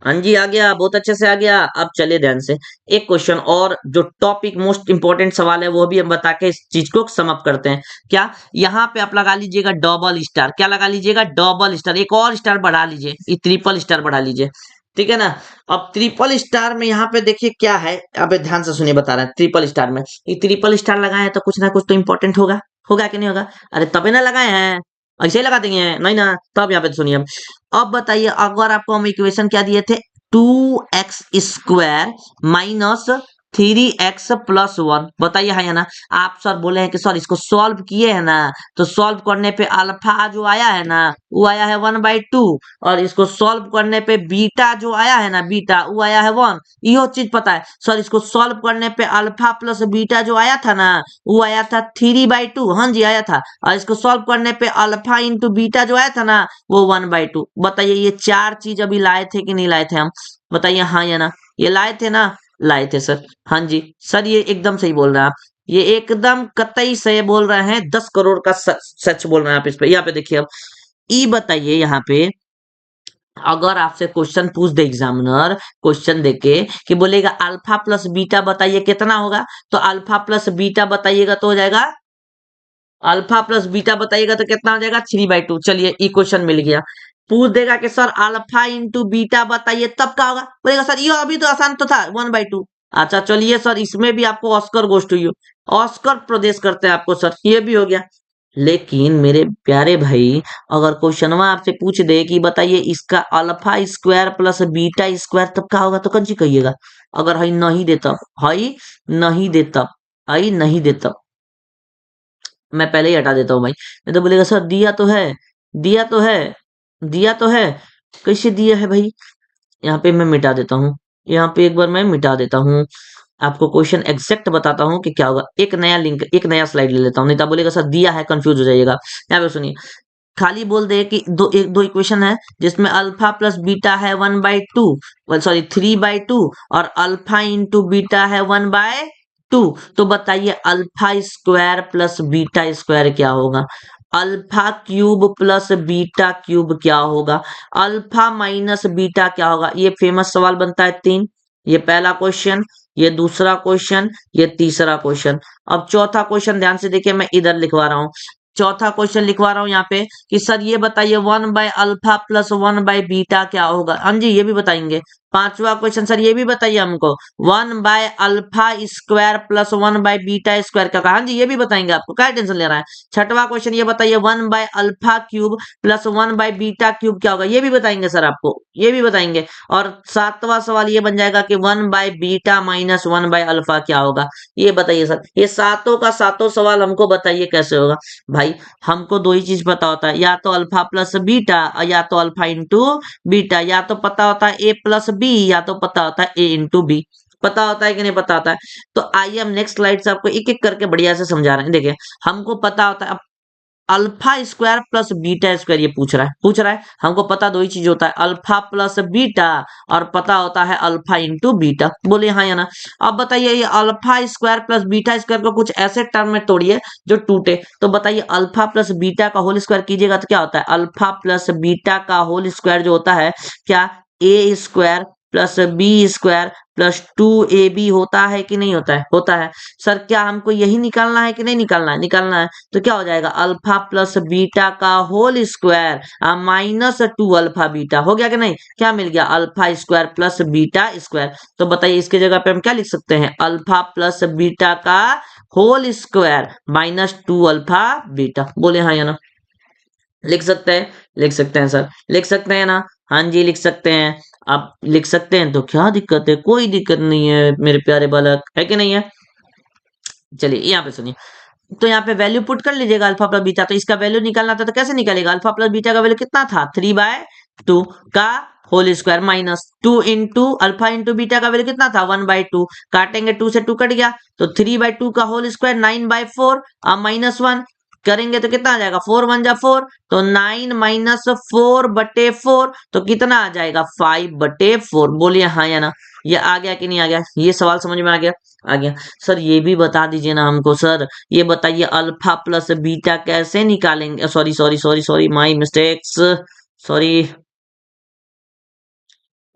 हाँ जी आ गया, बहुत अच्छे से आ गया। अब चले ध्यान से एक क्वेश्चन और, जो टॉपिक मोस्ट इंपॉर्टेंट सवाल है वो भी हम बता के इस चीज को समाप्त करते हैं। क्या, यहाँ पे आप लगा लीजिएगा डबल स्टार, क्या लगा लीजिएगा डबल स्टार, एक और स्टार बढ़ा लीजिए, ये ट्रिपल स्टार बढ़ा लीजिए, ठीक है ना। अब ट्रिपल स्टार में यहाँ पे देखिए क्या है, अब ध्यान से सुनिए बता रहे हैं। ट्रिपल स्टार में ये ट्रिपल स्टार लगाए हैं तो कुछ ना कुछ तो इंपॉर्टेंट होगा, होगा कि नहीं होगा। अरे तबे ना लगाए हैं, ऐसे ही लगा देंगे नहीं ना। तब यहाँ पे सुनिए, अब बताइए अगर आपको हम इक्वेशन क्या दिए थे, 2x² माइनस 3x+1 बताइए हाँ या ना। आप सर बोले हैं कि सर इसको सॉल्व किए हैं ना, तो सॉल्व करने पे अल्फा जो आया है ना वो आया है 1/2, और इसको सॉल्व करने पे बीटा जो आया है ना, बीटा वो आया है 1। यो चीज पता है सर, इसको सॉल्व करने पे अल्फा प्लस बीटा जो आया था ना वो आया था 3/2, हाँ जी आया था। और इसको सॉल्व करने पे अल्फा इंटू बीटा जो आया था ना वो 1/2। बताइए ये चार चीज अभी लाए थे कि नहीं लाए थे हम, बताइए हाँ या ना। ये लाए थे ना, लाए थे सर। हाँ जी सर, ये एकदम सही बोल रहे हैं आप, ये एकदम कतई सही बोल रहे हैं, 10 करोड़ का सच बोल रहे हैं आप इस पे। यहाँ पे देखिए अब ई बताइए, यहाँ पे अगर आपसे क्वेश्चन पूछ दे एग्जामिनर, क्वेश्चन देके कि बोलेगा अल्फा प्लस बीटा बताइए कितना होगा, तो अल्फा प्लस बीटा बताइएगा तो हो जाएगा, अल्फा प्लस बीटा बताइएगा तो कितना हो जाएगा 3/2। चलिए ई क्वेश्चन मिल गया। पूछ देगा कि सर अल्फा इंटू बीटा बताइए तब क्या होगा, बोलेगा सर ये अभी तो आसान तो था 1/2। अच्छा चलिए सर, इसमें भी आपको Oscar goes to you, Oscar प्रदेश करते हैं आपको सर, ये भी हो गया। लेकिन मेरे प्यारे भाई, अगर क्वेश्चनवा आपसे पूछ दे कि बताइए इसका alpha square plus beta square तब क्या होगा, तो कंची कहिएगा। अगर हई नहीं देता, हई नहीं देता, हई नहीं देता, मैं पहले ही हटा देता हूँ भाई। नहीं तो बोलेगा सर दिया तो है, दिया तो है, दिया तो है, कैसे दिया है भाई। यहाँ पे मैं मिटा देता हूँ, यहाँ पे एक बार मैं मिटा देता हूँ, आपको क्वेश्चन एग्जैक्ट बताता हूँ कि क्या होगा। एक नया लिंक, एक नया स्लाइड ले लेता हूँ, नहीं तो बोलेगा सर दिया है, कंफ्यूज हो जाइएगा। यहाँ पे सुनिए, खाली बोल दे कि दो इक्वेशन है जिसमें अल्फा प्लस बीटा है 1/2, सॉरी 3/2, और अल्फा इंटू बीटा है 1/2। तो बताइए alpha square plus beta square क्या होगा, alpha cube plus beta cube क्या होगा, अल्फा माइनस बीटा क्या होगा। ये फेमस सवाल बनता है 3। ये पहला क्वेश्चन, ये दूसरा क्वेश्चन, ये तीसरा क्वेश्चन। अब चौथा क्वेश्चन ध्यान से देखिए, मैं इधर लिखवा रहा हूँ। चौथा क्वेश्चन लिखवा रहा हूँ यहाँ पे कि सर ये बताइए 1/अल्फा प्लस 1/बीटा क्या होगा। हाँ जी ये भी बताएंगे। पांचवा क्वेश्चन सर ये भी बताइए हमको, 1/अल्फा स्क्वायर प्लस 1/बीटा स्क्वायर क्या होगा। हाँ जी ये भी बताएंगे, आपको क्या टेंशन ले रहा है। छठवा क्वेश्चन ये बताइए 1/अल्फा क्यूब प्लस 1/बीटा क्यूब क्या होगा, ये भी बताएंगे सर आपको, ये भी बताएंगे। और सातवां सवाल ये बन जाएगा कि 1/बीटा माइनस 1/अल्फा क्या होगा। ये बताइए सर, ये सातों का सातों सवाल हमको बताइए कैसे होगा। भाई हमको दो ही चीज पता होता है, या तो अल्फा प्लस बीटा, या तो अल्फा इंटू बीटा, या तो पता होता है ए प्लस बी, या तो पता होता है ए इंटू बी। पता होता है कि नहीं पता होता है। तो आइए हम नेक्स्ट स्लाइड से आपको एक एक करके बढ़िया से समझा रहे हैं। देखिए हमको पता होता है alpha square plus beta square, ये पूछ रहा है हमको पता दो ही चीज होता है, अल्फा प्लस बीटा, और पता होता है अल्फा इंटू बीटा। बोलिए हाँ या ना। अब बताइए ये alpha square plus beta square को कुछ ऐसे टर्म में तोड़िए जो टूटे। तो बताइए अल्फा प्लस बीटा का होल स्क्वायर कीजिएगा तो क्या होता है, अल्फा प्लस बीटा का होल स्क्वायर जो होता है क्या, a square plus b square plus 2ab होता है कि नहीं होता है, होता है। सर क्या हमको यही निकालना है कि नहीं निकालना है, निकालना है। तो क्या हो जाएगा अल्फा प्लस बीटा का whole square minus 2 alpha beta, हो गया कि नहीं, क्या मिल गया alpha square plus beta square. तो बताइए इसके जगह पे हम क्या लिख सकते हैं, अल्फा प्लस बीटा का whole square minus 2 alpha beta. बोले हाँ या ना। लिख सकते हैं, लिख सकते हैं सर, लिख सकते हैं ना। हाँ जी लिख सकते हैं। आप लिख सकते हैं तो क्या दिक्कत है, कोई दिक्कत नहीं है मेरे प्यारे बालक, है कि नहीं है। चलिए यहाँ पे सुनिए, तो यहाँ पे वैल्यू पुट कर लीजिएगा अल्फा प्लस बीटा। तो इसका वैल्यू निकालना था तो कैसे निकलेगा, अल्फा प्लस बीटा का वैल्यू कितना था 3/2 का whole square minus 2 into alpha into beta का वैल्यू कितना था 1/2, काटेंगे 2 से 2 कट गया, तो 3/2 का होल स्क्वायर 9/4 माइनस 1 करेंगे तो कितना आ जाएगा 4 1 जा 4, तो 9 माइनस 4/4 तो कितना आ जाएगा 5/4। बोलिए हाँ या ना। ये आ गया कि नहीं आ गया, ये सवाल समझ में आ गया, आ गया। सर ये भी बता दीजिए ना हमको, सर ये बताइए अल्फा प्लस बीटा कैसे निकालेंगे, sorry sorry sorry sorry my mistakes, sorry.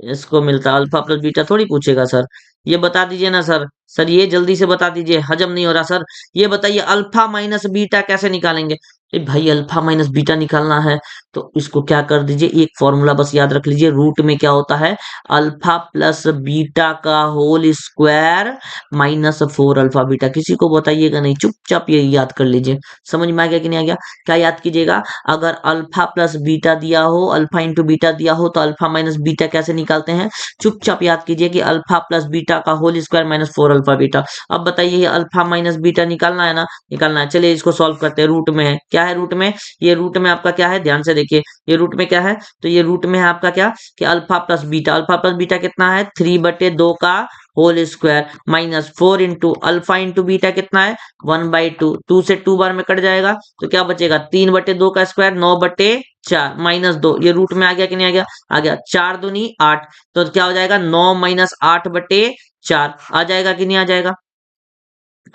इसको मिलता अल्फा प्लस बीटा थोड़ी पूछेगा सर, ये बता दीजिए ना सर। सर ये जल्दी से बता दीजिए, हजम नहीं हो रहा सर। ये बताइए अल्फा माइनस बीटा कैसे निकालेंगे। ए भाई अल्फा माइनस बीटा निकालना है तो इसको क्या कर दीजिए, एक फॉर्मूला बस याद रख लीजिए, रूट में क्या होता है अल्फा प्लस बीटा का whole square minus 4 alpha beta. किसी को बताइएगा नहीं, चुपचाप ये याद कर लीजिए। समझ में आ गया कि नहीं आ गया? क्या याद कीजिएगा, अगर अल्फा प्लस बीटा दिया हो, अल्फा इंटू बीटा दिया हो तो अल्फा माइनस बीटा कैसे निकालते हैं, चुपचाप याद कीजिए कि अल्फा प्लस बीटा का whole square minus 4 alpha beta. अब बताइए ये अल्फा माइनस बीटा निकालना है ना, निकालना है। चलिए इसको सॉल्व करते हैं। रूट में है, क्या है रूट में, ये रूट में आपका क्या है, ध्यान से देखिए, ये रूट में क्या है, तो ये रूट में है आपका क्या कि alpha plus beta. Alpha plus beta कितना है 3/2 का whole square minus 4 into alpha into beta कितना है 1/2, 2 से 2 बार में कट जाएगा तो क्या बचेगा 3/2 का स्क्वायर 9/4 माइनस 2। ये रूट में आ गया कि नहीं आ गया, आ गया। 4 दूनी 8, तो क्या हो जाएगा 9 माइनस 8/4 आ जाएगा कि नहीं आ जाएगा,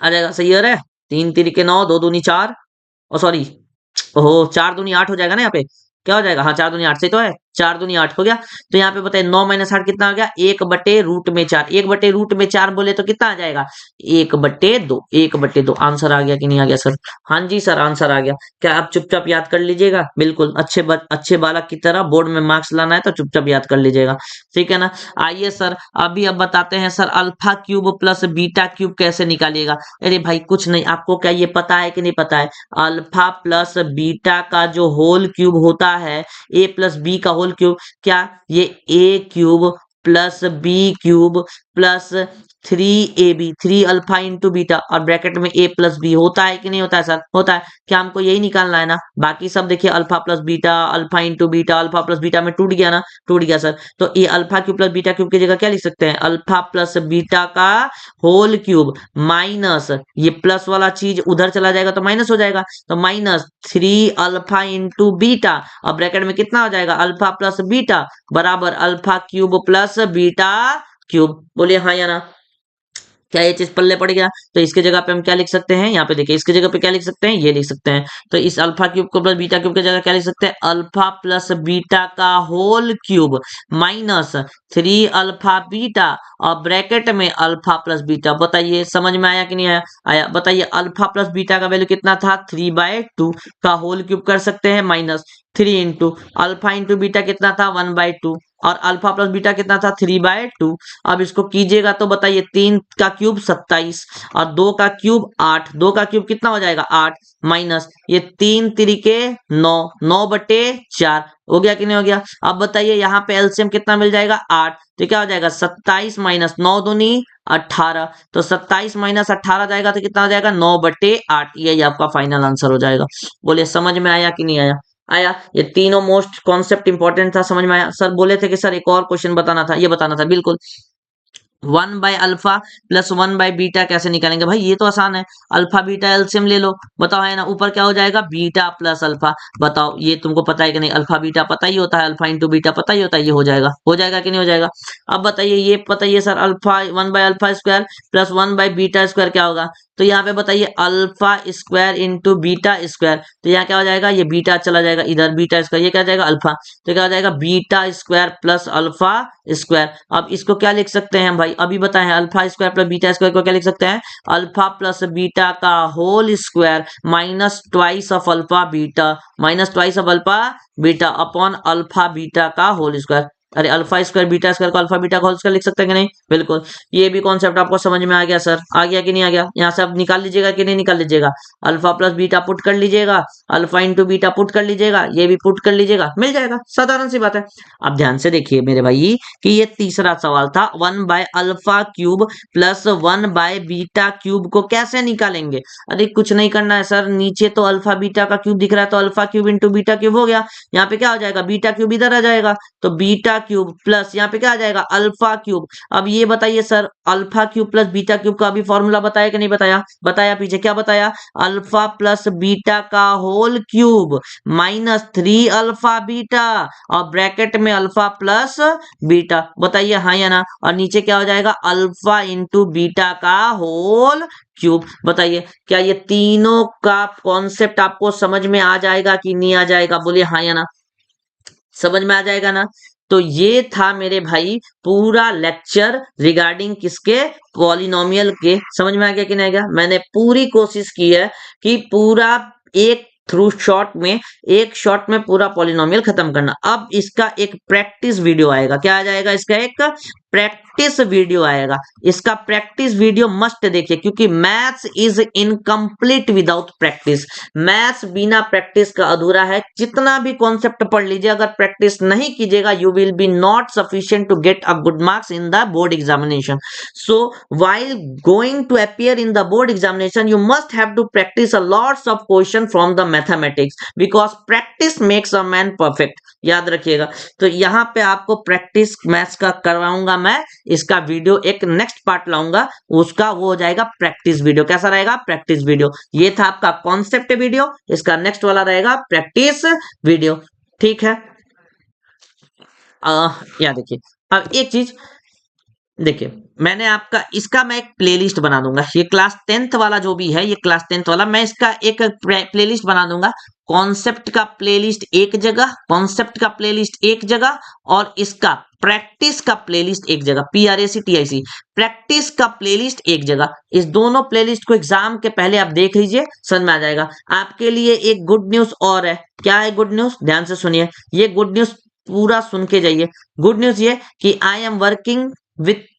आ जाएगा। सही है, 3 3 के 9, 2 दूनी 4, ओ सॉरी, ओहो 4 दूनी 8 हो जाएगा ना यहाँ पे, क्या हो जाएगा, हाँ 4 दूनी 8 से तो है, 4 दूनी 8 हो गया। तो यहाँ पे बताइए 9 माइनस 8 कितना हो गया, 1/√4। 1/√4 बोले तो कितना आ जाएगा 1/2, 1/2। आंसर आ गया कि नहीं आ गया सर? हाँ जी सर आंसर आ गया। क्या आप चुपचाप याद कर लीजिएगा, बिल्कुल अच्छे बालक की तरह बोर्ड में मार्क्स लाना है तो चुपचाप याद कर लीजिएगा, ठीक है ना। आइए सर अभी अब बताते हैं sir alpha cube plus beta cube कैसे निकालिएगा। अरे भाई कुछ नहीं, आपको क्या ये पता है कि नहीं पता है, अल्फा प्लस बीटा का जो होल क्यूब होता है ए प्लस बी का होल क्यूब, क्या ये a cube plus b cube plus 3ab, 3 alpha into beta और ब्रैकेट में ए प्लस बी होता है कि नहीं होता है सर? होता है। क्या हमको यही निकालना है ना, बाकी सब देखिए alpha plus beta, alpha into beta, alpha plus beta में टूट गया ना, टूट गया सर। तो ये alpha cube plus beta cube की जगह क्या लिख सकते हैं, अल्फा प्लस बीटा का होल क्यूब माइनस ये प्लस वाला चीज उधर चला जाएगा तो माइनस हो जाएगा, तो माइनस 3 अल्फा इंटू बीटा और ब्रैकेट में कितना हो जाएगा अल्फा प्लस बीटा बराबर alpha cube plus beta cube. बोलिए हाँ या ना, क्या ये चीज पल्ले पड़ गया? तो इसके जगह पे हम क्या लिख सकते हैं, यहाँ पे देखिए इसके जगह पे क्या लिख सकते हैं, ये लिख सकते हैं। तो इस अल्फा क्यूब को प्लस बीटा क्यूब की जगह क्या लिख सकते हैं, अल्फा प्लस बीटा का whole cube minus 3 alpha beta और ब्रैकेट में अल्फा प्लस बीटा। बताइए समझ में आया कि नहीं आया? आया। बताइए अल्फा प्लस बीटा का वैल्यू कितना था 3/2 का होल क्यूब कर सकते हैं minus 3 into alpha into beta कितना था 1/2 और अल्फा प्लस बीटा कितना था 3/2। अब इसको कीजिएगा तो बताइए 3 का क्यूब 27 और 2 का क्यूब 8, 2 का क्यूब कितना हो जाएगा 8 माइनस ये 3 तिरिके 9, 9/4 हो गया कि नहीं हो गया? अब बताइए यहाँ पे एलसीएम कितना मिल जाएगा 8, तो क्या हो जाएगा 27 माइनस 9 दूनी 18, तो 27 माइनस 18 जाएगा तो कितना हो जाएगा 9/8। यही आपका फाइनल आंसर हो जाएगा। बोलिए समझ में आया कि नहीं आया? आया। ये तीनों मोस्ट कॉन्सेप्ट इंपॉर्टेंट था, समझ में आया? सर बोले थे कि सर एक और क्वेश्चन बताना था, ये बताना था बिल्कुल। 1/अल्फा प्लस 1/बीटा कैसे निकालेंगे? भाई ये तो आसान है, अल्फा बीटा एलसीएम ले लो। बताओ है ना, ऊपर क्या हो जाएगा बीटा प्लस अल्फा। बताओ ये तुमको पता है कि नहीं, अल्फा बीटा पता ही होता है, अल्फा इंटू बीटा पता ही होता है, ये हो जाएगा कि नहीं हो जाएगा? अब बताइए ये बताइए sir alpha one by alpha square plus one by beta square क्या होगा? तो यहाँ पे बताइए alpha square into beta square, तो यहाँ क्या हो जाएगा, ये बीटा चला जाएगा इधर, बीटा स्क्वायर, ये क्या हो जाएगा अल्फा, तो क्या हो जाएगा beta square plus alpha square. अब इसको क्या लिख सकते हैं भाई, अभी बताएं, alpha square plus beta square को क्या लिख सकते हैं, अल्फा प्लस बीटा का whole square minus twice of alpha beta, minus twice of alpha beta upon alpha beta का होल स्क्वायर। अरे अल्फा स्क्वायर बीटा स्क्वायर को अल्फा बीटा का होल स्क्वायर लिख सकते हैं कि नहीं? बिल्कुल। ये भी कॉन्सेप्ट आपको समझ में आ गया सर? आ गया कि नहीं आ गया? यहाँ से आप निकाल लीजिएगा कि नहीं निकाल लीजिएगा, अल्फा प्लस बीटा पुट कर लीजिएगा, अल्फा इंटू बीटा पुट कर लीजिएगा, ये भी पुट कर लीजिएगा, मिल जाएगा, साधारण सी बात है। अब ध्यान से देखिए मेरे भाई कि ये तीसरा सवाल था 1/अल्फा क्यूब प्लस 1/बीटा क्यूब को कैसे निकालेंगे। अरे कुछ नहीं करना है सर, नीचे तो अल्फा बीटा का क्यूब दिख रहा है तो alpha cube into beta cube हो गया, यहाँ पे क्या हो जाएगा बीटा क्यूब इधर आ जाएगा, तो बीटा क्यूब प्लस यहाँ पे क्या आ जाएगा अल्फा क्यूब। अब ये बताइए sir alpha cube plus beta cube का अभी फॉर्मूला बताया कि नहीं बताया? बताया, पीछे क्या बताया, अल्फा प्लस बीटा का whole cube minus 3 alpha beta और ब्रैकेट में अल्फा प्लस बीटा। बताइए हाँ या ना? और नीचे क्या हो जाएगा अल्फा इंटू बीटा का होल क्यूब। बताइए क्या ये तीनों का कॉन्सेप्ट आपको समझ में आ जाएगा कि नहीं आ जाएगा? बोलिए हाँ या ना? समझ में आ जाएगा ना? तो ये था मेरे भाई पूरा लेक्चर रिगार्डिंग किसके, पॉलिनोमियल के। समझ में आ गया कि नहीं आ गया? मैंने पूरी कोशिश की है कि पूरा एक थ्रू शॉट में, एक शॉट में पूरा पॉलिनोमियल खत्म करना। अब इसका एक प्रैक्टिस वीडियो आएगा। क्या आ जाएगा? इसका एक प्रैक्टिस वीडियो आएगा। इसका प्रैक्टिस वीडियो मस्ट देखिए, क्योंकि maths is incomplete without practice. Maths बिना प्रैक्टिस का अधूरा है। जितना भी कॉन्सेप्ट पढ़ लीजिए, अगर प्रैक्टिस नहीं कीजिएगा, you will be not sufficient to get a good marks in the board examination. So while going to appear in the board examination, you must have to practice a lots of question from the mathematics, because practice makes a man perfect. याद रखिएगा। तो यहाँ पे आपको practice maths का करवाऊंगा मैं। इसका वीडियो एक नेक्स्ट पार्ट लाऊंगा, उसका वो हो जाएगा प्रैक्टिस वीडियो। कैसा रहेगा? Practice video. ये था आपका कॉन्सेप्ट वीडियो, इसका नेक्स्ट वाला रहेगा प्रैक्टिस वीडियो। ठीक है। या देखिए, अब एक चीज देखिए, मैंने आपका इसका मैं एक प्लेलिस्ट बना दूंगा। ये क्लास 10th वाला जो भी है, ये क्लास 10th वाला, मैं इसका एक प्लेलिस्ट बना दूंगा। कॉन्सेप्ट का प्लेलिस्ट एक जगह, कॉन्सेप्ट का प्लेलिस्ट एक जगह, और इसका प्रैक्टिस का प्लेलिस्ट एक जगह। PRACTIC प्रैक्टिस का प्लेलिस्ट एक जगह। इस दोनों प्लेलिस्ट को एग्जाम के पहले आप देख लीजिए, समझ में आ जाएगा। आपके लिए एक गुड न्यूज और है। क्या है गुड न्यूज? ध्यान से सुनिए, ये गुड न्यूज पूरा सुन के जाइए। गुड न्यूज ये कि I am working with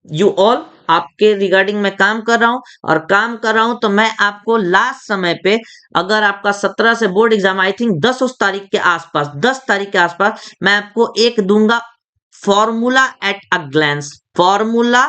you all. आपके रिगार्डिंग मैं काम कर रहा हूं, और काम कर रहा हूं तो मैं आपको लास्ट समय पे, अगर आपका 17 से बोर्ड एग्जाम, आई थिंक 10 उस तारीख के आसपास, 10 तारीख के आसपास, मैं आपको एक दूंगा formula at a glance, formula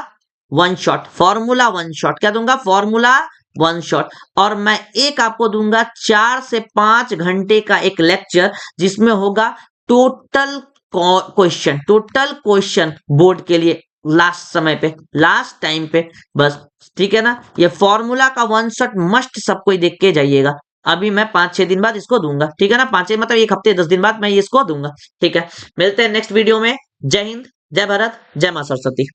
one shot. Formula one shot क्या दूंगा? Formula one shot. और मैं एक आपको दूंगा 4 से 5 घंटे का एक लेक्चर, जिसमें होगा total question, total question board के लिए, लास्ट समय पे, लास्ट टाइम पे। बस ठीक है ना। ये फॉर्मूला का वन शॉट मस्ट सबको देख के जाइएगा। अभी मैं 5-6 दिन बाद इसको दूंगा। ठीक है ना, 5 मतलब 1 हफ्ते 10 दिन बाद मैं इसको दूंगा। ठीक है, मिलते हैं नेक्स्ट वीडियो में। जय हिंद, जय भारत, जय मां सरस्वती।